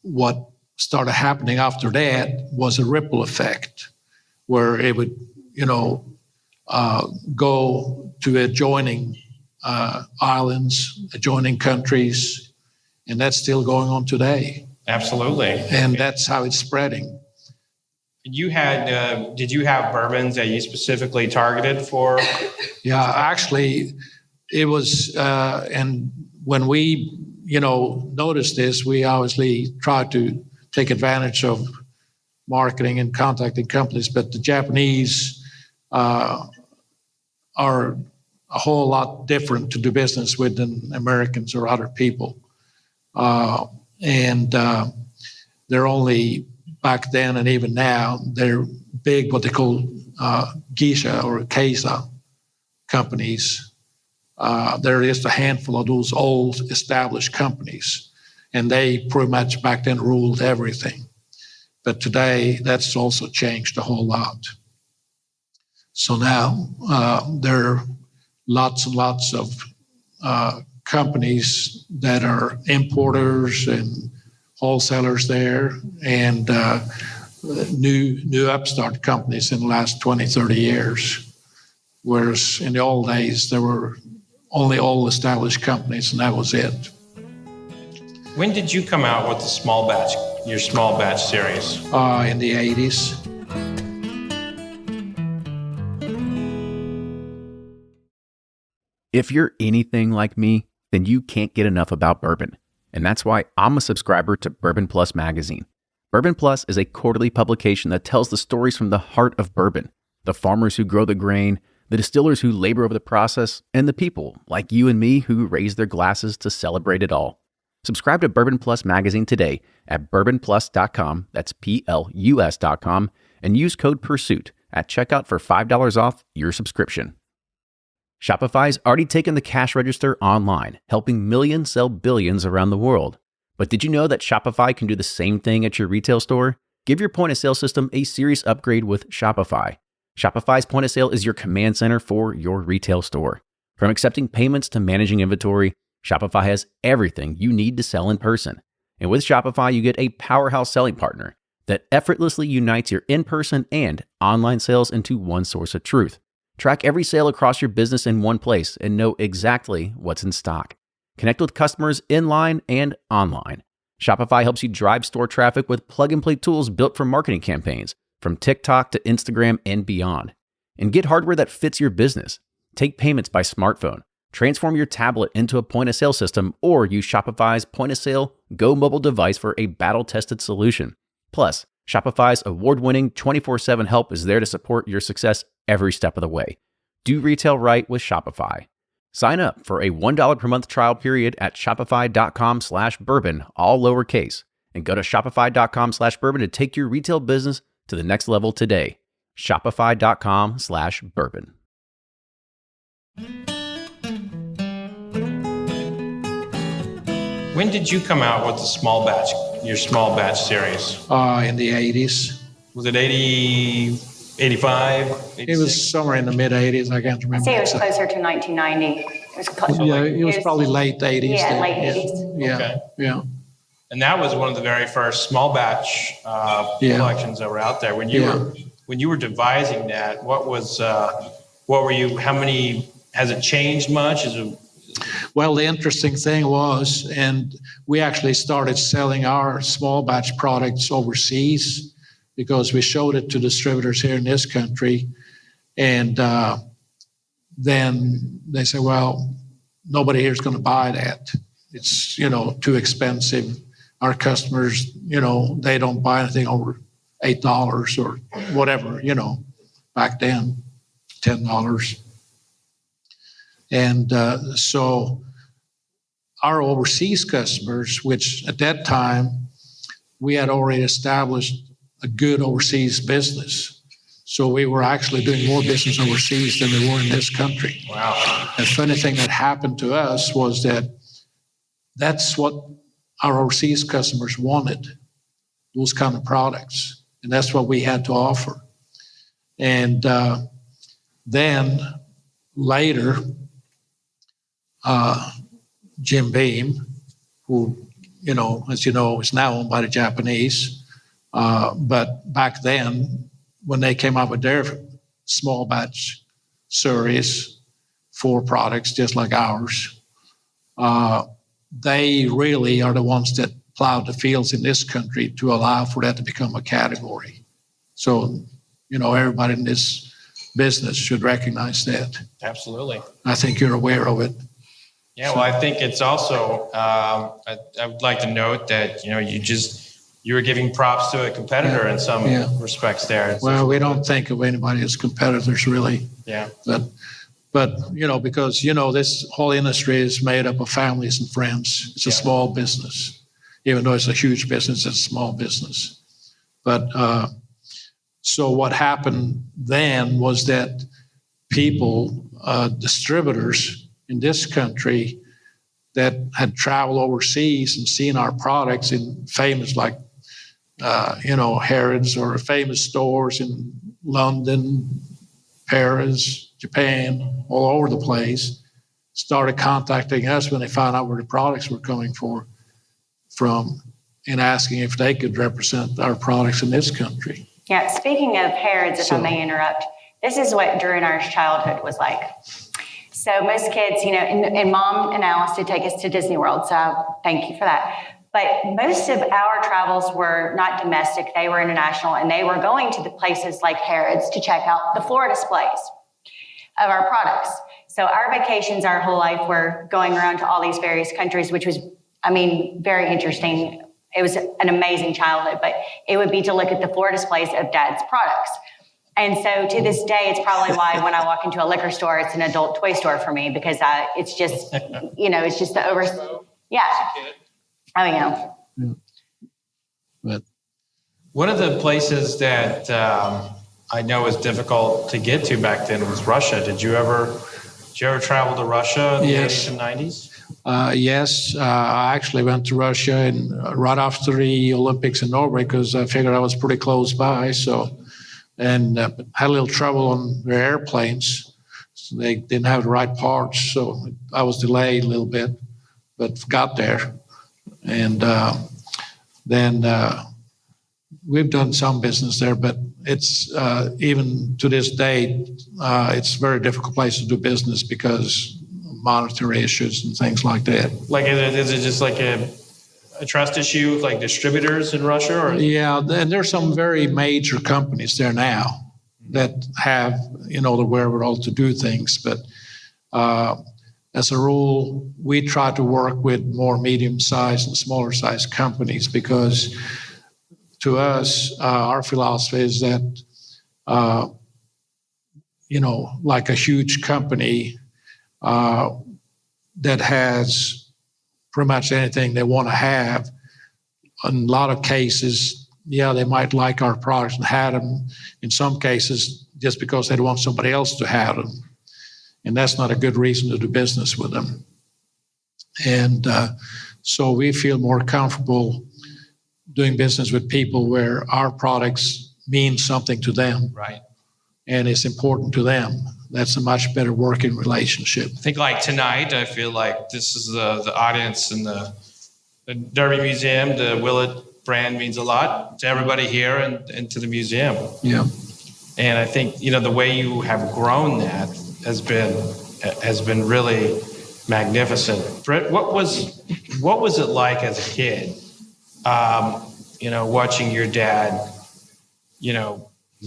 what started happening after that was a ripple effect, where it would, go to adjoining islands, adjoining countries, and that's still going on today. Absolutely. And that's how it's spreading. Did you have bourbons that you specifically targeted for? Yeah, actually, it was, and when we, noticed this, we obviously tried to take advantage of marketing and contacting companies, but the Japanese are a whole lot different to do business with than Americans or other people. And they're only, back then and even now, they're big, what they call geisha or keisa companies. There is a handful of those old established companies, and they pretty much back then ruled everything. But today, that's also changed a whole lot. So now there are lots and lots of companies that are importers and wholesalers there, and new upstart companies in the last 20, 30 years. Whereas in the old days, there were only old established companies, and that was it. When did you come out with your small batch series? In the 80s. If you're anything like me, then you can't get enough about bourbon. And that's why I'm a subscriber to Bourbon Plus magazine. Bourbon Plus is a quarterly publication that tells the stories from the heart of bourbon, the farmers who grow the grain, the distillers who labor over the process, and the people like you and me who raise their glasses to celebrate it all. Subscribe to Bourbon Plus magazine today at bourbonplus.com, that's PLUS.com, and use code PURSUIT at checkout for $5 off your subscription. Shopify's already taken the cash register online, helping millions sell billions around the world. But did you know that Shopify can do the same thing at your retail store? Give your point-of-sale system a serious upgrade with Shopify. Shopify's point-of-sale is your command center for your retail store. From accepting payments to managing inventory, Shopify has everything you need to sell in person. And with Shopify, you get a powerhouse selling partner that effortlessly unites your in-person and online sales into one source of truth. Track every sale across your business in one place and know exactly what's in stock. Connect with customers in-line and online. Shopify helps you drive store traffic with plug-and-play tools built for marketing campaigns, from TikTok to Instagram and beyond. And get hardware that fits your business. Take payments by smartphone. Transform your tablet into a point-of-sale system or use Shopify's point-of-sale Go mobile device for a battle-tested solution. Plus, Shopify's award-winning 24/7 help is there to support your success every step of the way. Do retail right with Shopify. Sign up for a $1 per month trial period at shopify.com/bourbon, all lowercase, and go to shopify.com/bourbon to take your retail business to the next level today. Shopify.com/bourbon. When did you come out with your small batch series? In the 80s. Was it 80, 85? 86? It was somewhere in the mid 80s. I can't remember. I'd say it was closer to 1990. It was probably late 80s. Yeah, late 80s. Yeah. Okay. Yeah. And that was one of the very first small batch collections that were out there. When you were devising that, what were you? How many? Has it changed much? Well, the interesting thing was, and we actually started selling our small batch products overseas because we showed it to distributors here in this country. And then they said, well, nobody here is going to buy that. It's, too expensive. Our customers, they don't buy anything over $8 or whatever, back then, $10. And so our overseas customers, which at that time, we had already established a good overseas business. So we were actually doing more business overseas than we were in this country. Wow. The funny thing that happened to us was that's what our overseas customers wanted, those kind of products. And that's what we had to offer. And then later, Jim Beam, who, as you know, is now owned by the Japanese. But back then, when they came out with their small batch series, 4 products, just like ours, they really are the ones that plowed the fields in this country to allow for that to become a category. So, everybody in this business should recognize that. Absolutely. I think you're aware of it. Yeah, well, I think it's also, I would like to note that, you were giving props to a competitor in some respects there. Well, we don't think of anybody as competitors, really. Yeah. But because, this whole industry is made up of families and friends. It's a small business. Even though it's a huge business, it's a small business. But so what happened then was that people, distributors in this country that had traveled overseas and seen our products in famous, like, Harrods or famous stores in London, Paris, Japan, all over the place, started contacting us when they found out where the products were coming from and asking if they could represent our products in this country. Yeah, speaking of Harrods, if I may interrupt, this is what Drew and I's childhood was like. So most kids, and Mom and Alice did take us to Disney World, so thank you for that. But most of our travels were not domestic, they were international, and they were going to the places like Harrods to check out the floor displays of our products. So our vacations, our whole life, were going around to all these various countries, which was, very interesting. It was an amazing childhood, but it would be to look at the floor displays of Dad's products. And so to this day, it's probably why when I walk into a liquor store, it's an adult toy store for me, because it's just, it's just the But one of the places that I know was difficult to get to back then was Russia. Did you ever travel to Russia in the 80s and 90s? Yes, I actually went to Russia right after the Olympics in Norway because I figured I was pretty close by. And had a little trouble on their airplanes. So they didn't have the right parts, so I was delayed a little bit, but got there. And then we've done some business there, but it's even to this day, it's a very difficult place to do business because of monetary issues and things like that. Like, is it just like a trust issue with like distributors in Russia? Or? Yeah, and there's some very major companies there now that have, the wherewithal to do things, but as a rule, we try to work with more medium-sized and smaller-sized companies because to us, our philosophy is that, like a huge company that has pretty much anything they want to have, in a lot of cases, they might like our products and have them. In some cases, just because they want somebody else to have them. And that's not a good reason to do business with them. And so we feel more comfortable doing business with people where our products mean something to them. Right. And it's important to them. That's a much better working relationship. I think like tonight, I feel like this is the audience in the Derby Museum. The Willett brand means a lot to everybody here and to the museum. Yeah. And I think, the way you have grown that has been really magnificent. Britt, what was it like as a kid, watching your dad,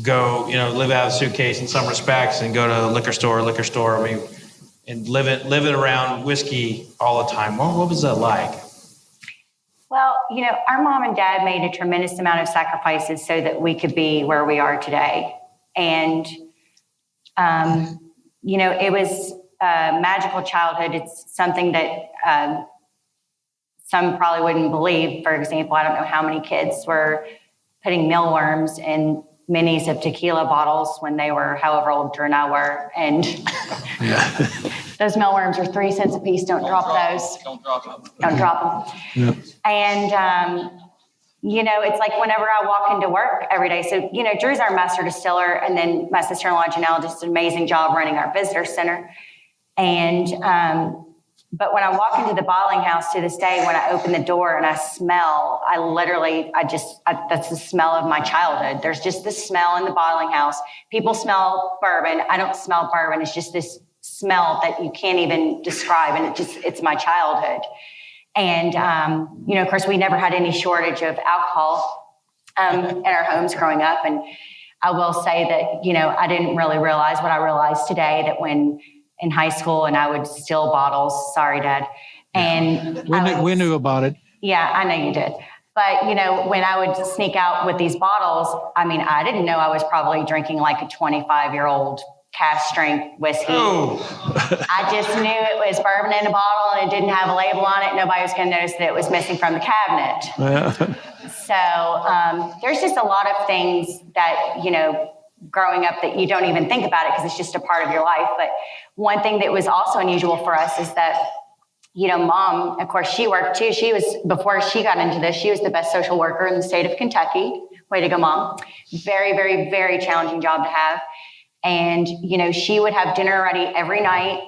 go, live out of a suitcase in some respects and go to liquor store, and live it around whiskey all the time. What was that like? Well, our mom and dad made a tremendous amount of sacrifices so that we could be where we are today. And, it was a magical childhood. It's something that some probably wouldn't believe. For example, I don't know how many kids were putting mealworms in minis of tequila bottles when they were however old Drew and I were. And those mealworms are 3 cents a piece. Don't drop those. Don't drop them. Don't drop them. Yeah. And, it's like whenever I walk into work every day. So, Drew's our master distiller, and then my sister-in-law, Janelle, does an amazing job running our visitor center. And, but when I walk into the bottling house to this day, when I open the door and I smell, that's the smell of my childhood. There's just this smell in the bottling house. People smell bourbon. I don't smell bourbon. It's just this smell that you can't even describe. And it's my childhood. And, of course, we never had any shortage of alcohol in our homes growing up. And I will say that, I didn't really realize what I realized today, that when in high school and I would steal bottles. Sorry, Dad. And we knew about it. Yeah, I know you did. But, when I would sneak out with these bottles, I didn't know I was probably drinking like a 25-year-old cask strength whiskey. Oh. I just knew it was bourbon in a bottle and it didn't have a label on it. Nobody was going to notice that it was missing from the cabinet. Yeah. So there's just a lot of things that, growing up that you don't even think about it because it's just a part of your life. But one thing that was also unusual for us is that, Mom, of course, she worked too. Before she got into this, she was the best social worker in the state of Kentucky. Way to go, Mom. Very, very, very challenging job to have. And, she would have dinner ready every night,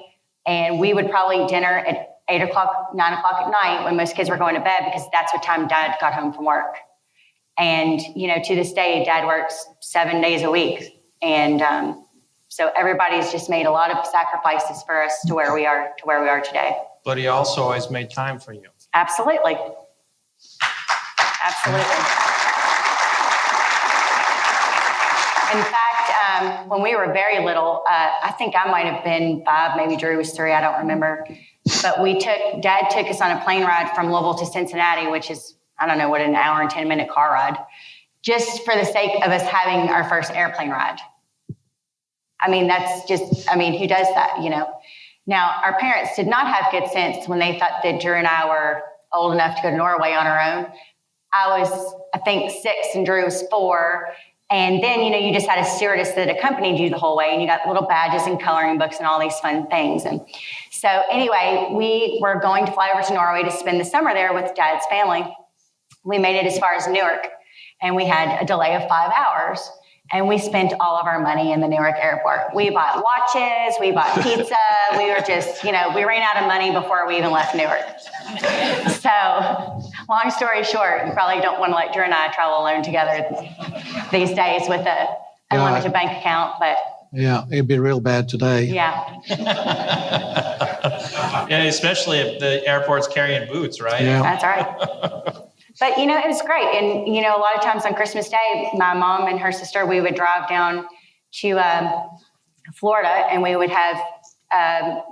and we would probably eat dinner at 8 o'clock, 9 o'clock at night when most kids were going to bed, because that's what time Dad got home from work. And, to this day, Dad works 7 days a week. And so everybody's just made a lot of sacrifices for us to where we are today. But he also always made time for you. Absolutely. In fact, when we were very little, I think I might have been 5, maybe Drew was 3, I don't remember. But Dad took us on a plane ride from Louisville to Cincinnati, which is, I don't know, what, an hour and 10-minute car ride, just for the sake of us having our first airplane ride. That's just, who does that, Now, our parents did not have good sense when they thought that Drew and I were old enough to go to Norway on our own. I was, I think, 6 and Drew was 4. And then, you just had a stewardess that accompanied you the whole way, and you got little badges and coloring books and all these fun things. And so anyway, we were going to fly over to Norway to spend the summer there with Dad's family. We made it as far as Newark, and we had a delay of 5 hours. And we spent all of our money in the Newark airport. We bought watches, we bought pizza. We were just, we ran out of money before we even left Newark. So, long story short, you probably don't want to let Drew and I travel alone together these days with an unlimited bank account, but. Yeah, it'd be real bad today. Yeah. Yeah, especially if the airport's carrying boots, right? Yeah. That's right. But, it was great. And, a lot of times on Christmas Day, my mom and her sister, we would drive down to Florida, and we would have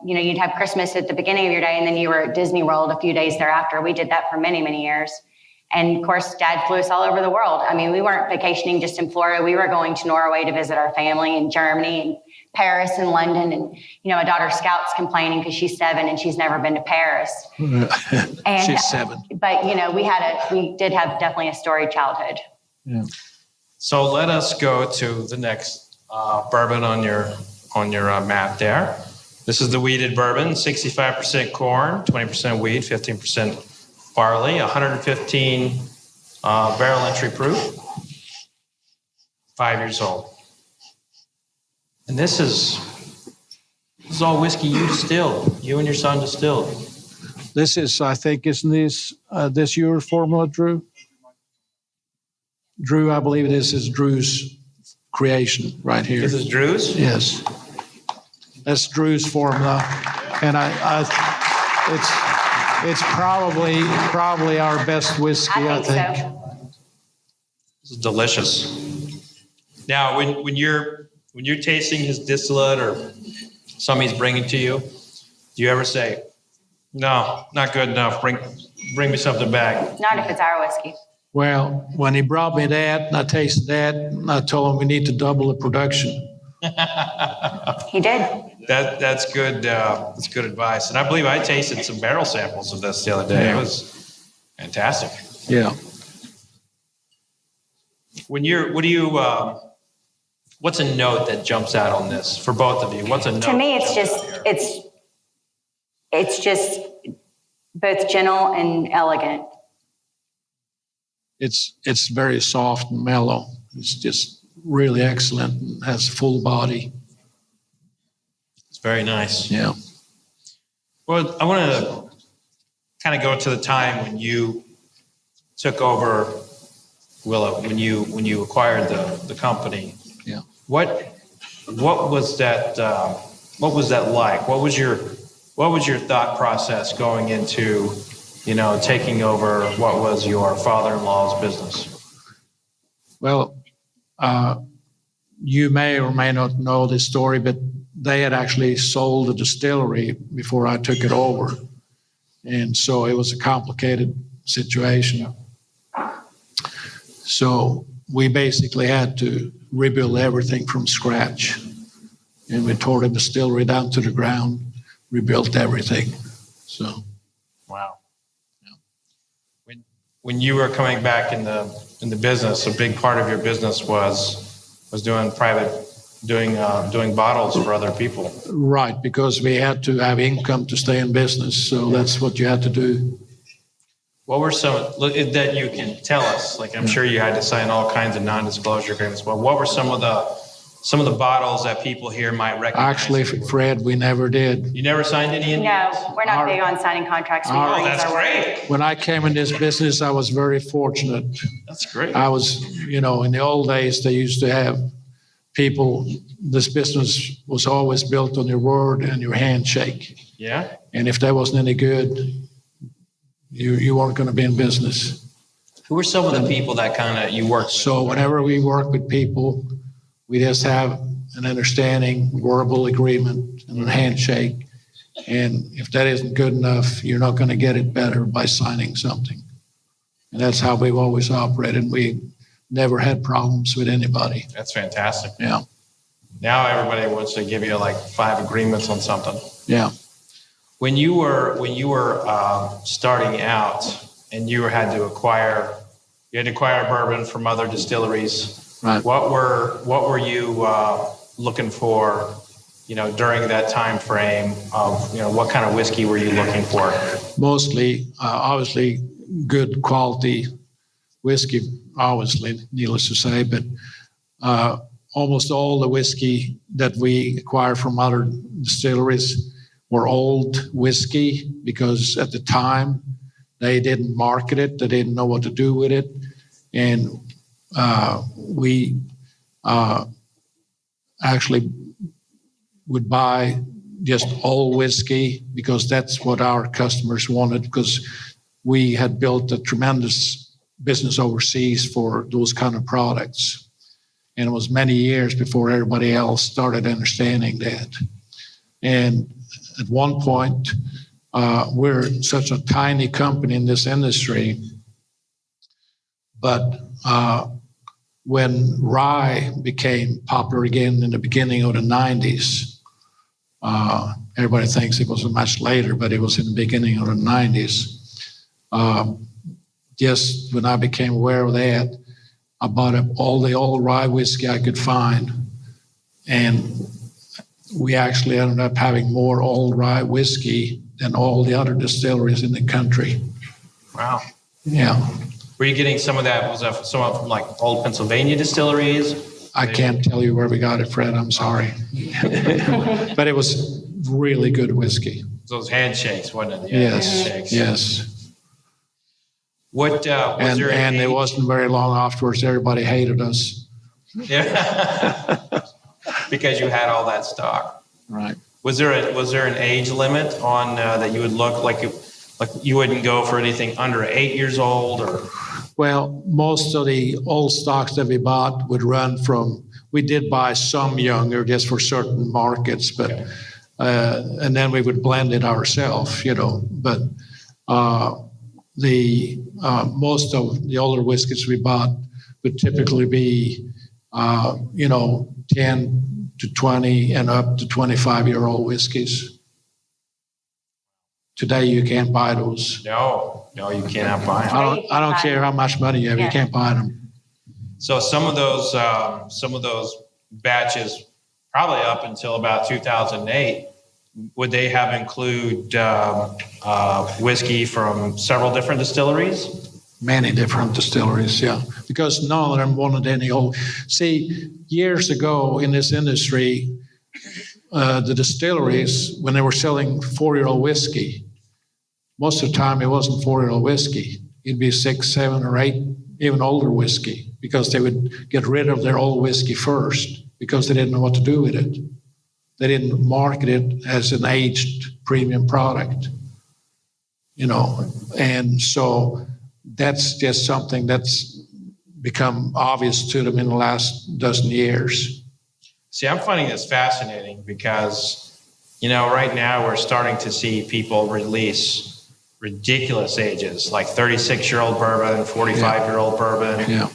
you'd have Christmas at the beginning of your day and then you were at Disney World a few days thereafter. We did that for many, many years. And of course, Dad flew us all over the world. I mean, we weren't vacationing just in Florida. We were going to Norway to visit our family, in Germany and Paris and London. And, my daughter Scout's complaining because she's 7 and she's never been to Paris. And, she's 7. But, we did have definitely a storied childhood. Yeah. So let us go to the next bourbon on your map there. This is the wheated bourbon, 65% corn, 20% wheat, 15% barley, 115 barrel entry proof, 5 years old. And this is all whiskey you distilled, you and your son distilled. This is, I think, isn't this your formula, Drew? Drew, I believe this is Drew's creation right here. This is Drew's? Yes. That's Drew's formula. And it's probably our best whiskey, I think. So. This is delicious. Now, when you're tasting his distillate or some he's bringing to you, do you ever say, "No, not good enough. Bring me something back"? Not if it's our whiskey. Well, when he brought me that and I tasted that, and I told him we need to double the production. He did. That's good. That's good advice. And I believe I tasted some barrel samples of this the other day. Yeah. It was fantastic. Yeah. What's a note that jumps out on this for both of you? What's a note? To me, that jumps out here? it's just both gentle and elegant. It's very soft and mellow. It's just really excellent and has full body. It's very nice. Yeah. Well, I want to kind of go to the time when you took over Willett, when you acquired the company. Yeah. What was that? What was that like? What was your thought process going into, taking over what was your father-in-law's business? Well, you may or may not know this story, but they had actually sold the distillery before I took it over. And so it was a complicated situation. So we basically had to rebuild everything from scratch. And we tore the distillery down to the ground, rebuilt everything. So. Wow. Yeah. When you were coming back in the business, a big part of your business was doing bottles for other people. Right, because we had to have income to stay in business. So that's what you had to do. What were some that you can tell us? Like, I'm sure you had to sign all kinds of non-disclosure agreements. But what were some of the bottles that people here might recognize? Actually, Fred, we never did. You never signed any NDAs? No, we're not big on signing contracts. Oh, that's great. When I came in this business, I was very fortunate. That's great. I was, in the old days, they used to have people, this business was always built on your word and your handshake. Yeah. And if that wasn't any good, you weren't going to be in business. Who were some of the people that kind of you worked with? So whenever we work with people, we just have an understanding, verbal agreement, and a handshake. And if that isn't good enough, you're not going to get it better by signing something. And that's how we've always operated. We never had problems with anybody. That's fantastic. Yeah. Now everybody wants to give you like 5 agreements on something. Yeah. When you were starting out and you had to acquire bourbon from other distilleries, right? What were you looking for, during that time frame of, what kind of whiskey were you looking for? Mostly, obviously, good quality whiskey, obviously, needless to say, but almost all the whiskey that we acquire from other distilleries were old whiskey because at the time they didn't market it, they didn't know what to do with it, and we actually would buy just old whiskey because that's what our customers wanted, because we had built a tremendous business overseas for those kind of products. And it was many years before everybody else started understanding that. And at one point, we're such a tiny company in this industry, but when rye became popular again in the beginning of the 90s, everybody thinks it was much later, but it was in the beginning of the 90s. Just when I became aware of that, I bought up all the old rye whiskey I could find. And we actually ended up having more old rye whiskey than all the other distilleries in the country. Wow. Yeah. Were you getting some of that? Was that some of from like old Pennsylvania distilleries? I can't tell you where we got it, Fred. I'm sorry. But it was really good whiskey. Those handshakes, wasn't it? Yeah, Yes. handshakes. Yes. What was there? And it wasn't very long afterwards, everybody hated us. Yeah. Because you had all that stock. Right. Was there an age limit on that you would look like you wouldn't go for anything under 8 years old or? Well, most of the old stocks that we bought would run from, we did buy some younger just for certain markets, but, Okay. And then we would blend it ourselves, but most of the older whiskeys we bought would typically be, 10 to 20 and up to 25-year-old whiskeys. Today, you can't buy those. No, you cannot buy them. I don't care how much money you have, you can't buy them. So some of those batches, probably up until about 2008, would they have include whiskey from several different distilleries? Many different distilleries, yeah. Because none of them wanted any old. See, years ago in this industry, the distilleries, when they were selling 4-year-old whiskey, most of the time it wasn't 4-year-old whiskey. It'd be 6, 7, or 8, even older whiskey, because they would get rid of their old whiskey first because they didn't know what to do with it. They didn't market it as an aged premium product, and so that's just something that's become obvious to them in the last dozen years. See, I'm finding this fascinating because, right now we're starting to see people release ridiculous ages, like 36-year-old bourbon, 45-year-old bourbon. Yeah.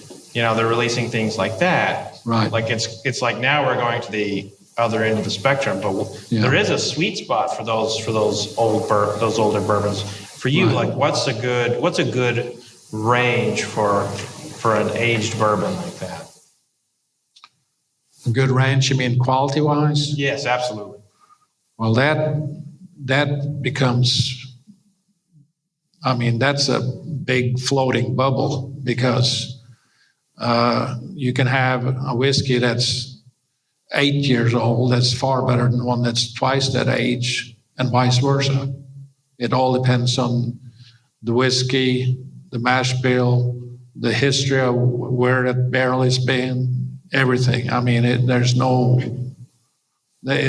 They're releasing things like that. Right. Like it's like now we're going to the other end of the spectrum, but there is a sweet spot for those older bourbons. For you, Right. like what's a good range for an aged bourbon like that? A good range, you mean quality-wise? Yes, absolutely. Well, that becomes, that's a big floating bubble because you can have a whiskey that's 8 years old that's far better than one that's twice that age and vice versa. It all depends on the whiskey, the mash bill, the history of where that barrel has been, everything. It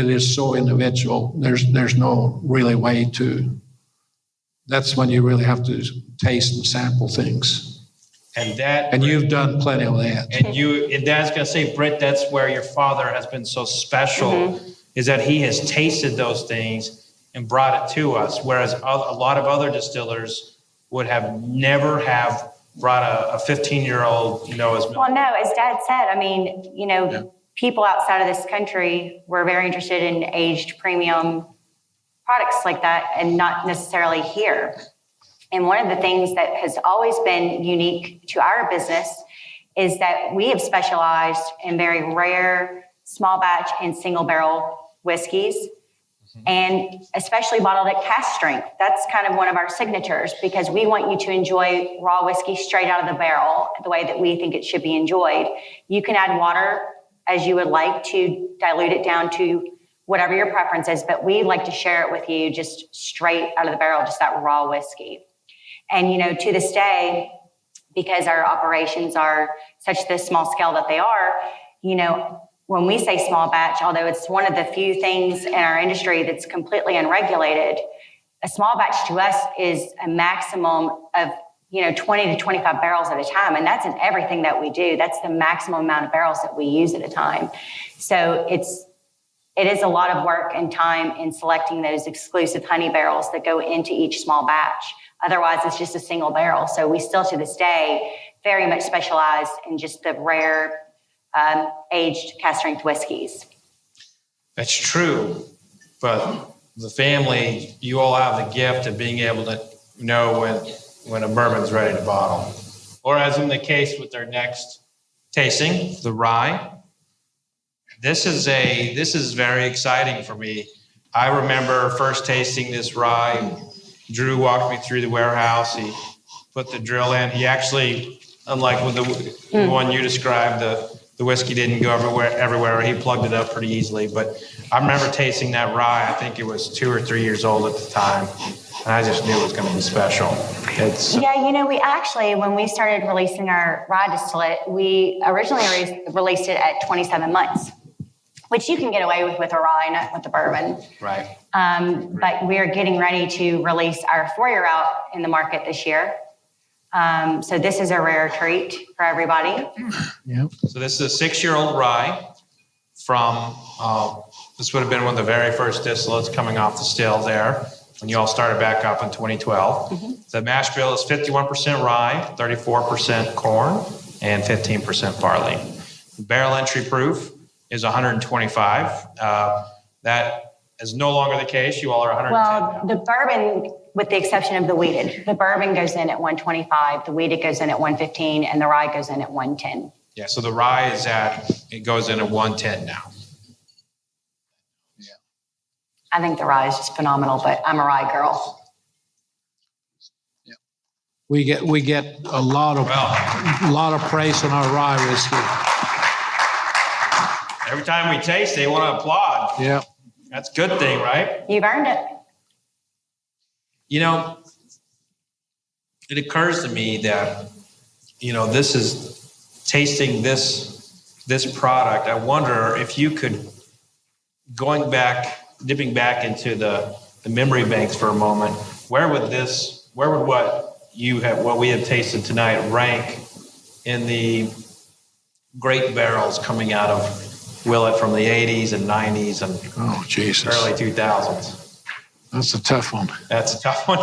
is so individual. There's no really way to. That's when you really have to taste and sample things. And you've done plenty of that. And I was going to say, Britt, that's where your father has been so special, is that he has tasted those things and brought it to us, whereas a lot of other distillers would have never have brought a 15-year-old, as Well, no, as Dad said, people outside of this country were very interested in aged premium products like that and not necessarily here. And one of the things that has always been unique to our business is that we have specialized in very rare small batch and single barrel whiskeys, and especially bottled at cask strength. That's kind of one of our signatures because we want you to enjoy raw whiskey straight out of the barrel the way that we think it should be enjoyed. You can add water as you would like to dilute it down to whatever your preference is, but we like to share it with you just straight out of the barrel, just that raw whiskey. And, to this day, because our operations are such the small scale that they are, when we say small batch, although it's one of the few things in our industry that's completely unregulated, a small batch to us is a maximum of, 20 to 25 barrels at a time. And that's in everything that we do. That's the maximum amount of barrels that we use at a time. So it's it is a lot of work and time in selecting those exclusive honey barrels that go into each small batch. Otherwise, it's just a single barrel. So we still, to this day, very much specialize in just the rare aged cask strength whiskeys. That's true, but the family, you all have the gift of being able to know when a bourbon's ready to bottle. Or as in the case with our next tasting, the rye. This is very exciting for me. I remember first tasting this rye. Drew walked me through the warehouse. He put the drill in. He actually, unlike with the one you described, the whiskey didn't go everywhere. He plugged it up pretty easily. But I remember tasting that rye. I think it was 2 or 3 years old at the time. And I just knew it was going to be special. Yeah, we actually, when we started releasing our rye distillate, we originally released it at 27 months, which you can get away with a rye, not with the bourbon. Right. But we are getting ready to release our 4-year out in the market this year. So this is a rare treat for everybody. Yep. So this is a 6-year-old rye from, this would have been one of the very first distillates coming off the still there when you all started back up in 2012. Mm-hmm. The Mashbill is 51% rye, 34% corn, and 15% barley. The barrel entry proof is 125. That is no longer the case. You all are 110 Well, now. the bourbon, with the exception of the wheated, the bourbon goes in at 125, the wheated goes in at 115, and the rye goes in at 110. Yeah, so the rye it goes in at 110 now. I think the rye is just phenomenal, but I'm a rye girl. We get a lot of praise on our rye whiskey. Every time we taste, they want to applaud. Yeah. That's a good thing, right? You've earned it. It occurs to me that, this is tasting this product. I wonder if you could, dipping back into the memory banks for a moment, where would what we have tasted tonight rank in the great barrels coming out of Willett from the 80s and 90s and early 2000s? That's a tough one. That's a tough one.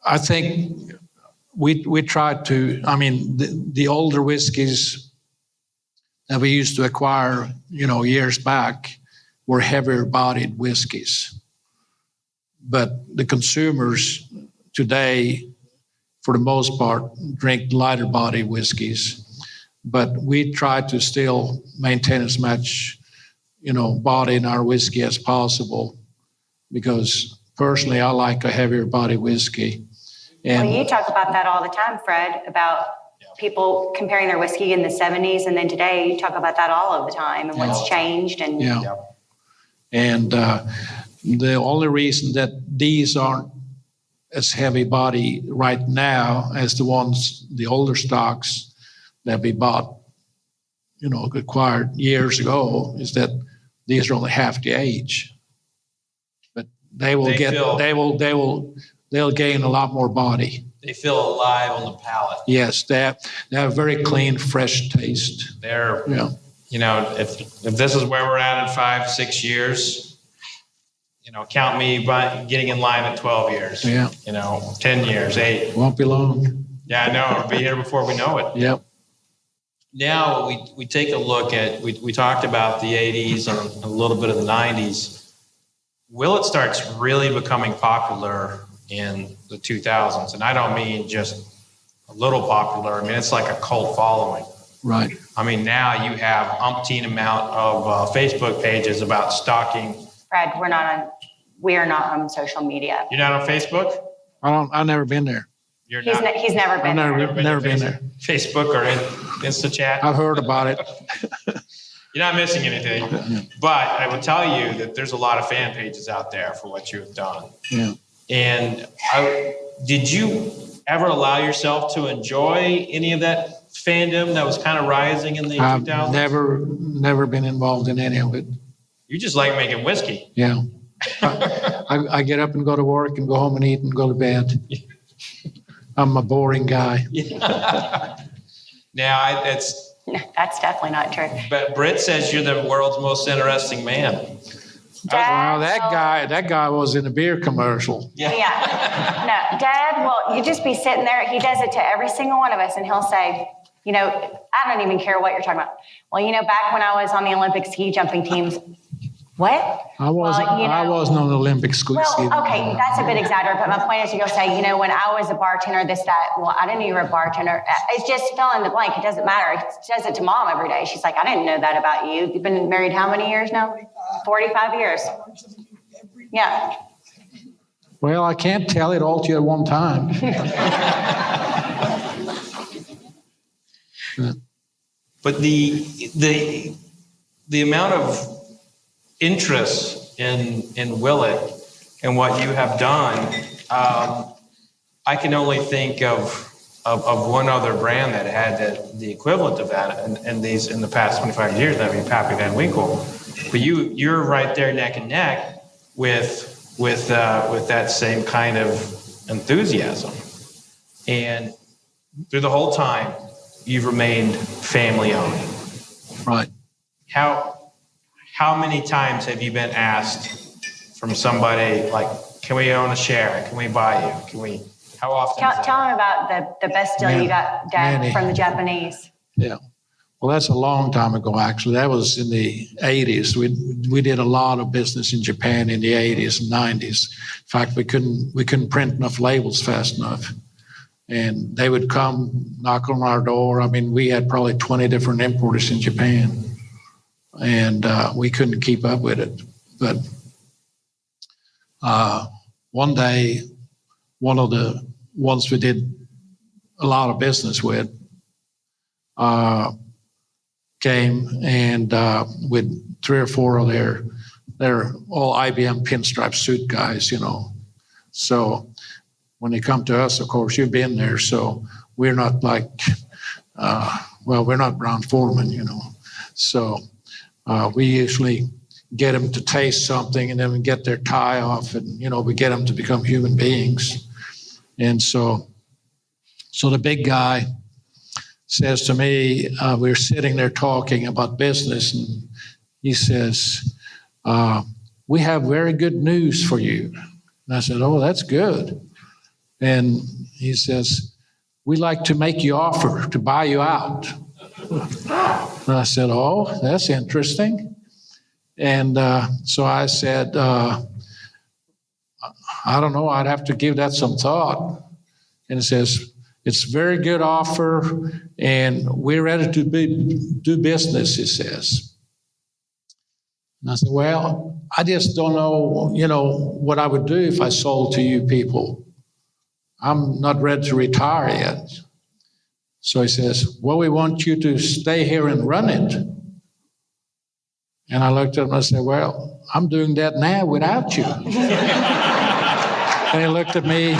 I think we tried to, the older whiskeys that we used to acquire, years back were heavier bodied whiskeys. But the consumers today, for the most part, drink lighter body whiskeys. But we try to still maintain as much, body in our whiskey as possible, because personally, I like a heavier body whiskey. And you talk about that all the time, Fred, about people comparing their whiskey in the 70s, and then today you talk about that all of the time and what's changed. And And the only reason that these aren't as heavy body right now as the older stocks that we bought, acquired years ago, is that these are only half the age. But they'll gain a lot more body. They feel alive on the palate. Yes, they have very clean, fresh taste. They're, if this is where we're at in 5-6 years, count me by getting in line at 12 years. Yeah. 10 years, 8. Won't be long. Yeah, I know. We'll be here before we know it. Yep. Now we take a look at, we talked about the 80s and a little bit of the 90s. Willett starts really becoming popular in the 2000s. And I don't mean just a little popular. I mean, it's like a cult following. Right. Now you have umpteen amount of Facebook pages about stalking. Fred, we are not on social media. You're not on Facebook? I've never been there. You're He's not? he's never been there. Never been there. Facebook or InstaChat? I've heard about it. You're not missing anything. But I will tell you that there's a lot of fan pages out there for what you have done. Yeah. And did you ever allow yourself to enjoy any of that fandom that was kind of rising in the 2000s? I've never been involved in any of it. You just like making whiskey. Yeah. I get up and go to work and go home and eat and go to bed. I'm a boring guy. Now, That's definitely not true. But Britt says you're the world's most interesting man. Well, Dad, that guy was in a beer commercial. Yeah. No, Dad, well, you just be sitting there. He does it to every single one of us, and he'll say, you know, I don't even care what you're talking about. Well, you know, back when I was on the Olympic ski jumping teams, what? I wasn't on the Olympic ski Well, team. okay, that's a bit exaggerated, but my point is you'll say, you know, when I was a bartender, this, that, well, I didn't know you were a bartender. It's just fill in the blank. It doesn't matter. He says it to Mom every day. She's like, I didn't know that about you. You've been married how many years now? 45 years. Yeah. Well, I can't tell it all to you at one time. But the amount of interest in Willett and what you have done, I can only think of one other brand that had the equivalent of that in the past 25 years. That would be Pappy Van Winkle. But you're right there neck and neck with that same kind of enthusiasm, and through the whole time you've remained family owned. Right. How many times have you been asked from somebody like, can we own a share? Can we buy you? Can we? How often? Tell him about the best deal you got, Dad, from the Japanese. Yeah. Well, that's a long time ago, actually. That was in the 80s. We did a lot of business in Japan in the 80s and 90s. In fact, we couldn't print enough labels fast enough. And they would come knock on our door. I mean, we had probably 20 different importers in Japan. And we couldn't keep up with it. But one day, one of the ones we did a lot of business with came and with 3 or 4 of they're all IBM pinstripe suit guys, you know. So when they come to us, of course, you've been there. So we're not like, we're not Brown Foreman, you know. So we usually get them to taste something and then we get their tie off and, you know, we get them to become human beings. And so the big guy says to me, we're sitting there talking about business, and he says, we have very good news for you. And I said, oh, that's good. And he says, we'd like to make you offer to buy you out. And I said, oh, that's interesting. And so I said, I don't know, I'd have to give that some thought. And he says, it's a very good offer, and we're ready to do business, he says. And I said, well, I just don't know, you know, what I would do if I sold to you people. I'm not ready to retire yet. So he says, well, we want you to stay here and run it. And I looked at him and I said, well, I'm doing that now without you. And he looked at me.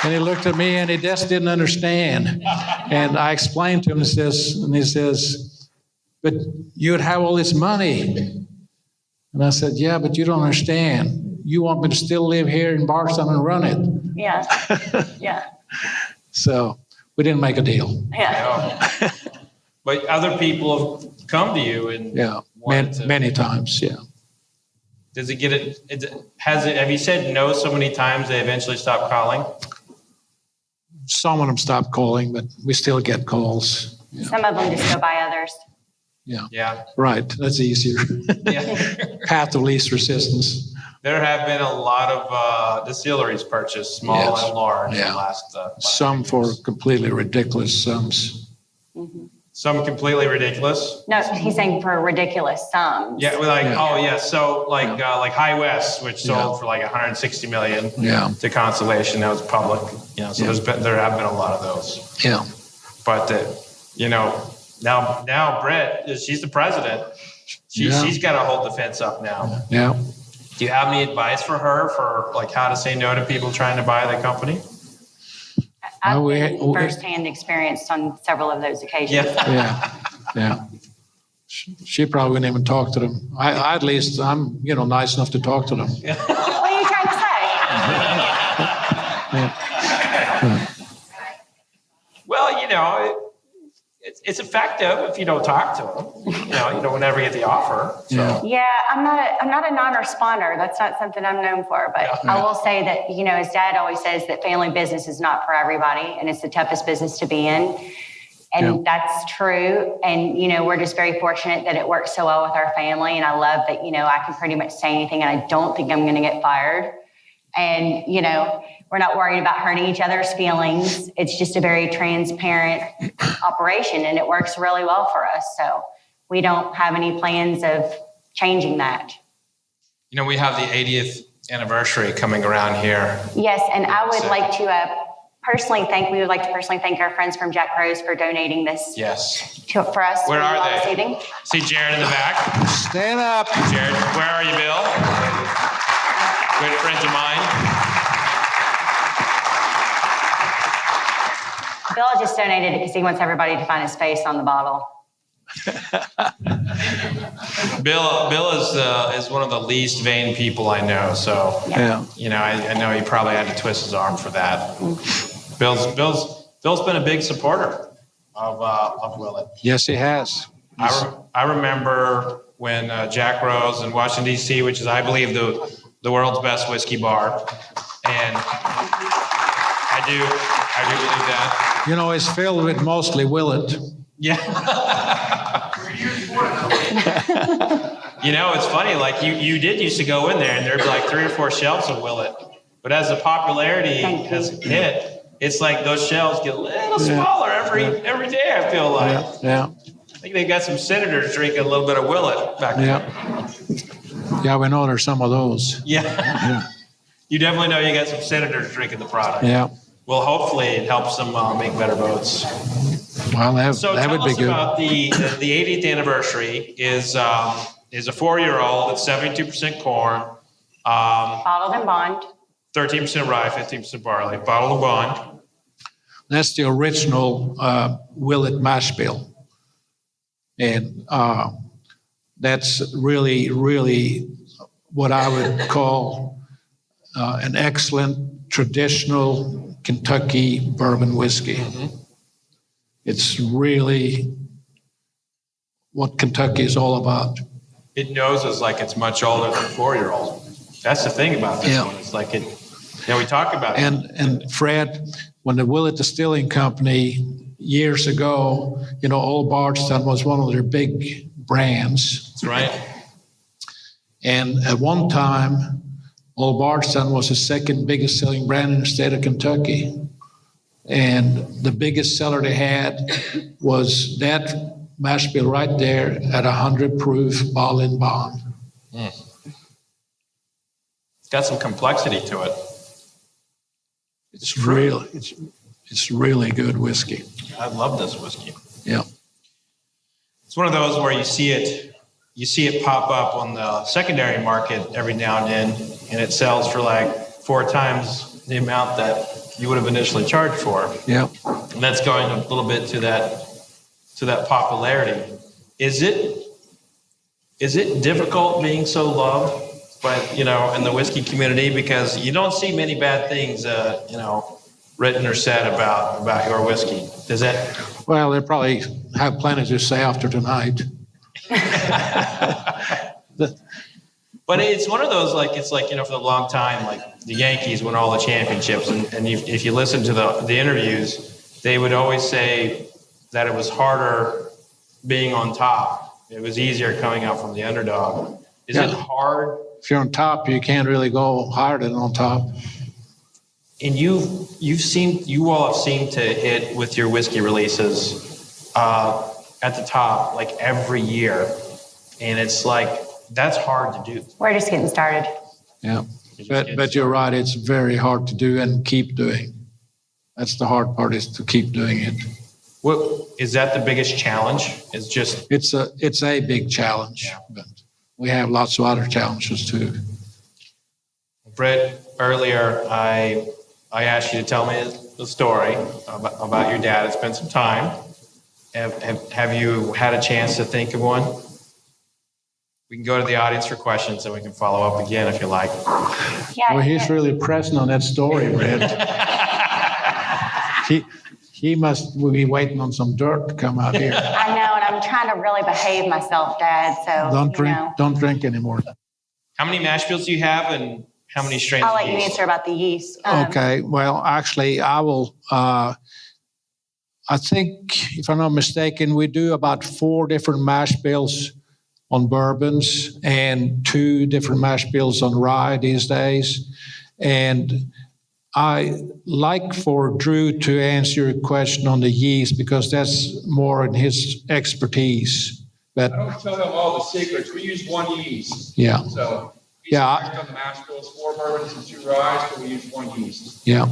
And he looked at me and he just didn't understand. And I explained to him, and he says, but you would have all this money. And I said, yeah, but you don't understand. You want me to still live here in Bardstown and run it. Yeah. Yeah. So we didn't make a deal. Yeah. But other people have come to you and many times, yeah. Does it get it? Have you said no so many times they eventually stop calling? Some of them stopped calling, but we still get calls. Yeah. Some of them just go by others. Yeah. Yeah. Right. That's easier. Yeah. Path of least resistance. There have been a lot of distilleries purchased, small and large, in the last. Some for completely ridiculous sums. Mm-hmm. Some completely ridiculous. No, he's saying for ridiculous sums. Yeah, so like High West, which sold for like 160 million. Yeah. To Constellation, that was public. You know, so there have been a lot of those. Yeah. But now Britt, she's the president. She's got to hold the fence up now. Yeah. Do you have any advice for her for like how to say no to people trying to buy the company? I've been firsthand experienced on several of those occasions. Yeah. She probably wouldn't even talk to them. I at least I'm nice enough to talk to them. What are you trying to say? Well, it's effective if you don't talk to them. You know, you don't ever get the offer. So. Yeah, I'm not a non-responder. That's not something I'm known for. But I will say that, you know, as Dad always says, that family business is not for everybody, and it's the toughest business to be in. And that's true. And, you know, we're just very fortunate that it works so well with our family. And I love that, you know, I can pretty much say anything and I don't think I'm going to get fired. And, you know, we're not worried about hurting each other's feelings. It's just a very transparent operation and it works really well for us. So we don't have any plans of changing that. You know, we have the 80th anniversary coming around here. Yes. And I would like to we would like to personally tthank our friends from Jack Rose for donating this for us. Where are they? This evening. See Jared in the back? Stand up. Jared, where are you, Bill? Good friends of mine. Bill just donated it because he wants everybody to find his face on the bottle. Bill is one of the least vain people I know. So, you know, I know he probably had to twist his arm for that. Bill's been a big supporter of Willett. Yes, he has. I remember when Jack Rose in Washington, D.C., which is, I believe, the world's best whiskey bar. And I do believe that. You know, it's filled with mostly Willett. Yeah. You know, it's funny, like you did used to go in there and there'd be like 3 or 4 shelves of Willett. But as the popularity has hit, it's like those shelves get a little smaller every day, I feel like. Yeah. I think they got some senators drinking a little bit of Willett back there. Yeah, we know there's some of those. Yeah. You definitely know you got some senators drinking the product. Yeah. Well, hopefully it helps them make better votes. Well, that would be good. About the 80th anniversary is a 4-year-old. It's 72% corn. Bottled and bond. 13% rye, 15% barley. Bottled and bond. That's the original Willett Mashbill. And that's really, really what I would call an excellent traditional Kentucky bourbon whiskey. Mm-hmm. It's really what Kentucky is all about. It noses like it's much older than a 4-year-old. That's the thing about this one. It's like it. We talk about it. And Fred, when the Willett Distilling Company years ago, you know, Old Bardstown was one of their big brands. That's right. And at one time, Old Bardstown was the second biggest selling brand in the state of Kentucky. And the biggest seller they had was that Mashbill right there at 100 proof bottle and bond. It's got some complexity to it. It's really good whiskey. I love this whiskey. Yeah. It's one of those where you see it pop up on the secondary market every now and then, and it sells for like 4 times the amount that you would have initially charged for. Yeah. And that's going a little bit to that popularity. Is it difficult being so loved by, you know, in the whiskey community, because you don't see many bad things written or said about your whiskey? Does that? Well, they probably have plenty to say after tonight. But it's one of those, for the long time, like the Yankees won all the championships. And if you listen to the interviews, they would always say that it was harder being on top. It was easier coming out from the underdog. Is it hard? If you're on top, you can't really go higher than on top. And you all have seemed to hit with your whiskey releases at the top like every year. And it's like, that's hard to do. We're just getting started. Yeah, but you're right. It's very hard to do and keep doing. That's the hard part, is to keep doing it. What is that the biggest challenge? It's a big challenge, but we have lots of other challenges too. Britt, earlier I asked you to tell me the story about your dad. It's been some time. Have you had a chance to think of one? We can go to the audience for questions, and we can follow up again if you like. Yeah. Well, he's really pressing on that story, Britt. He must be waiting on some dirt to come out here. I know, and I'm trying to really behave myself, Dad, so, Don't drink anymore. How many mash bills do you have and how many strains I'll of let you yeast? answer about the yeast. Okay, well, actually, I will, I think, if I'm not mistaken, we do about 4 different mash bills on bourbons and 2 different mash bills on rye these days. And I like for Drew to answer your question on the yeast because that's more in his expertise. But I don't tell them all the secrets. We use one yeast. yeah, So we Yeah. on the mash bills, 4 bourbons and 2 ryes, but we use one yeast. yeah,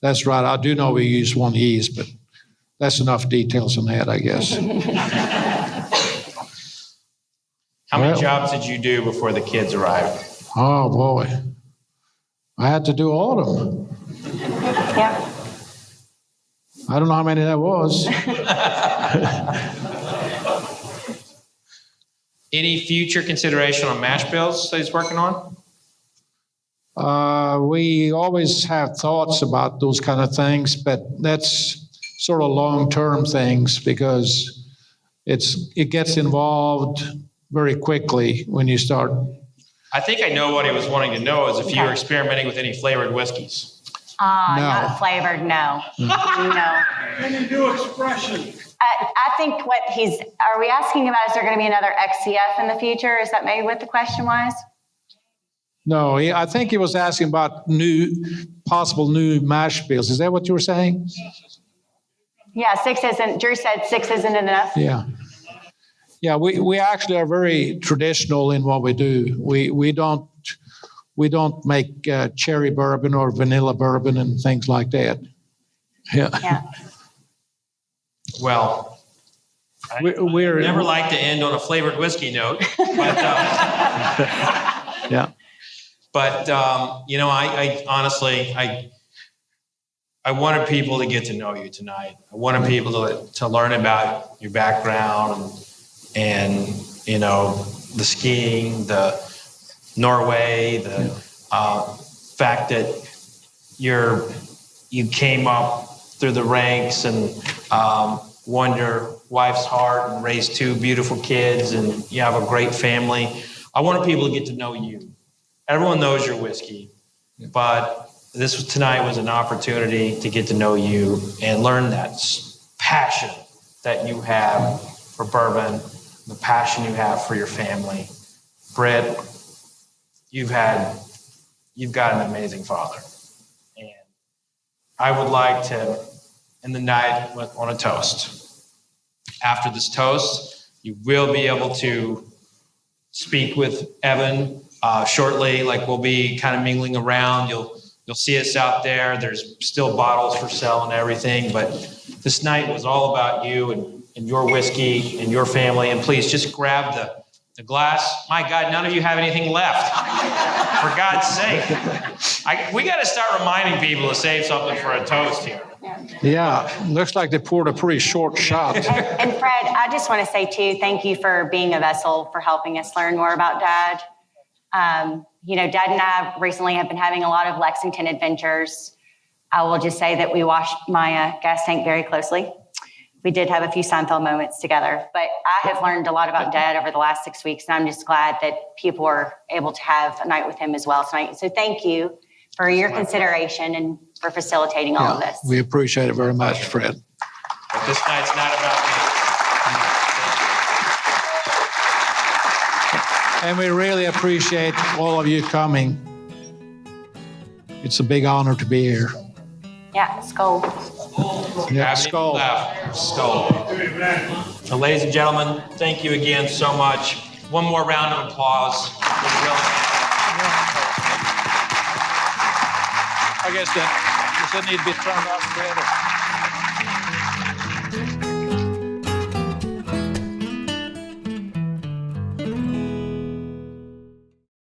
that's right. I do know we use one yeast, but that's enough details on that, I guess. How many Well- jobs did you do before the kids arrived? Oh, boy. I had to do all of them. Yeah. I don't know how many that was. Any future consideration on mash bills that he's working on? We always have thoughts about those kind of things, but that's sort of long-term things because it gets involved very quickly when you start. I think I know what he was wanting to know is if you were experimenting with any flavored whiskeys. No. Not flavored, no. No. Any new expression? I think are we asking about, is there going to be another XCF in the future? Is that maybe what the question was? No, I think he was asking about possible new mash bills. Is that what you were saying? Yeah, Drew said 6 isn't enough. Yeah. Yeah, we actually are very traditional in what we do. We don't make cherry bourbon or vanilla bourbon and things like that. Yeah. Yeah. Well, We're never like to end on a flavored whiskey note, but yeah. I honestly, I wanted people to get to know you tonight. I wanted people to learn about your background and the skiing, the Norway, the fact that you came up through the ranks and won your wife's heart and raised 2 beautiful kids and you have a great family. I wanted people to get to know you. Everyone knows your whiskey, but tonight was an opportunity to get to know you and learn that passion that you have for bourbon, the passion you have for your family. Britt, you've got an amazing father. And I would like to end the night on a toast. After this toast, you will be able to speak with Evan shortly. Like we'll be kind of mingling around. You'll see us out there. There's still bottles for sale and everything, but this night was all about you and your whiskey and your family. And please just grab the glass. My God, none of you have anything left. For God's sake. We got to start reminding people to save something for a toast here. Yeah, looks like they poured a pretty short shot. And Fred, I just want to say too, thank you for being a vessel for helping us learn more about Dad. Dad and I recently have been having a lot of Lexington adventures. I will just say that we watched my gas tank very closely. We did have a few Seinfeld moments together, but I have learned a lot about Dad over the last 6 weeks, and I'm just glad that people were able to have a night with him as well tonight. So thank you for your consideration and for facilitating all of this. We appreciate it very much, Fred. But this night's not about me. And we really appreciate all of you coming. It's a big honor to be here. Yeah, skull. Yeah, Happy skull. laugh. Skull. So, ladies and gentlemen, thank you again so much. One more round of applause. I guess that does it need to be turned up, Fred?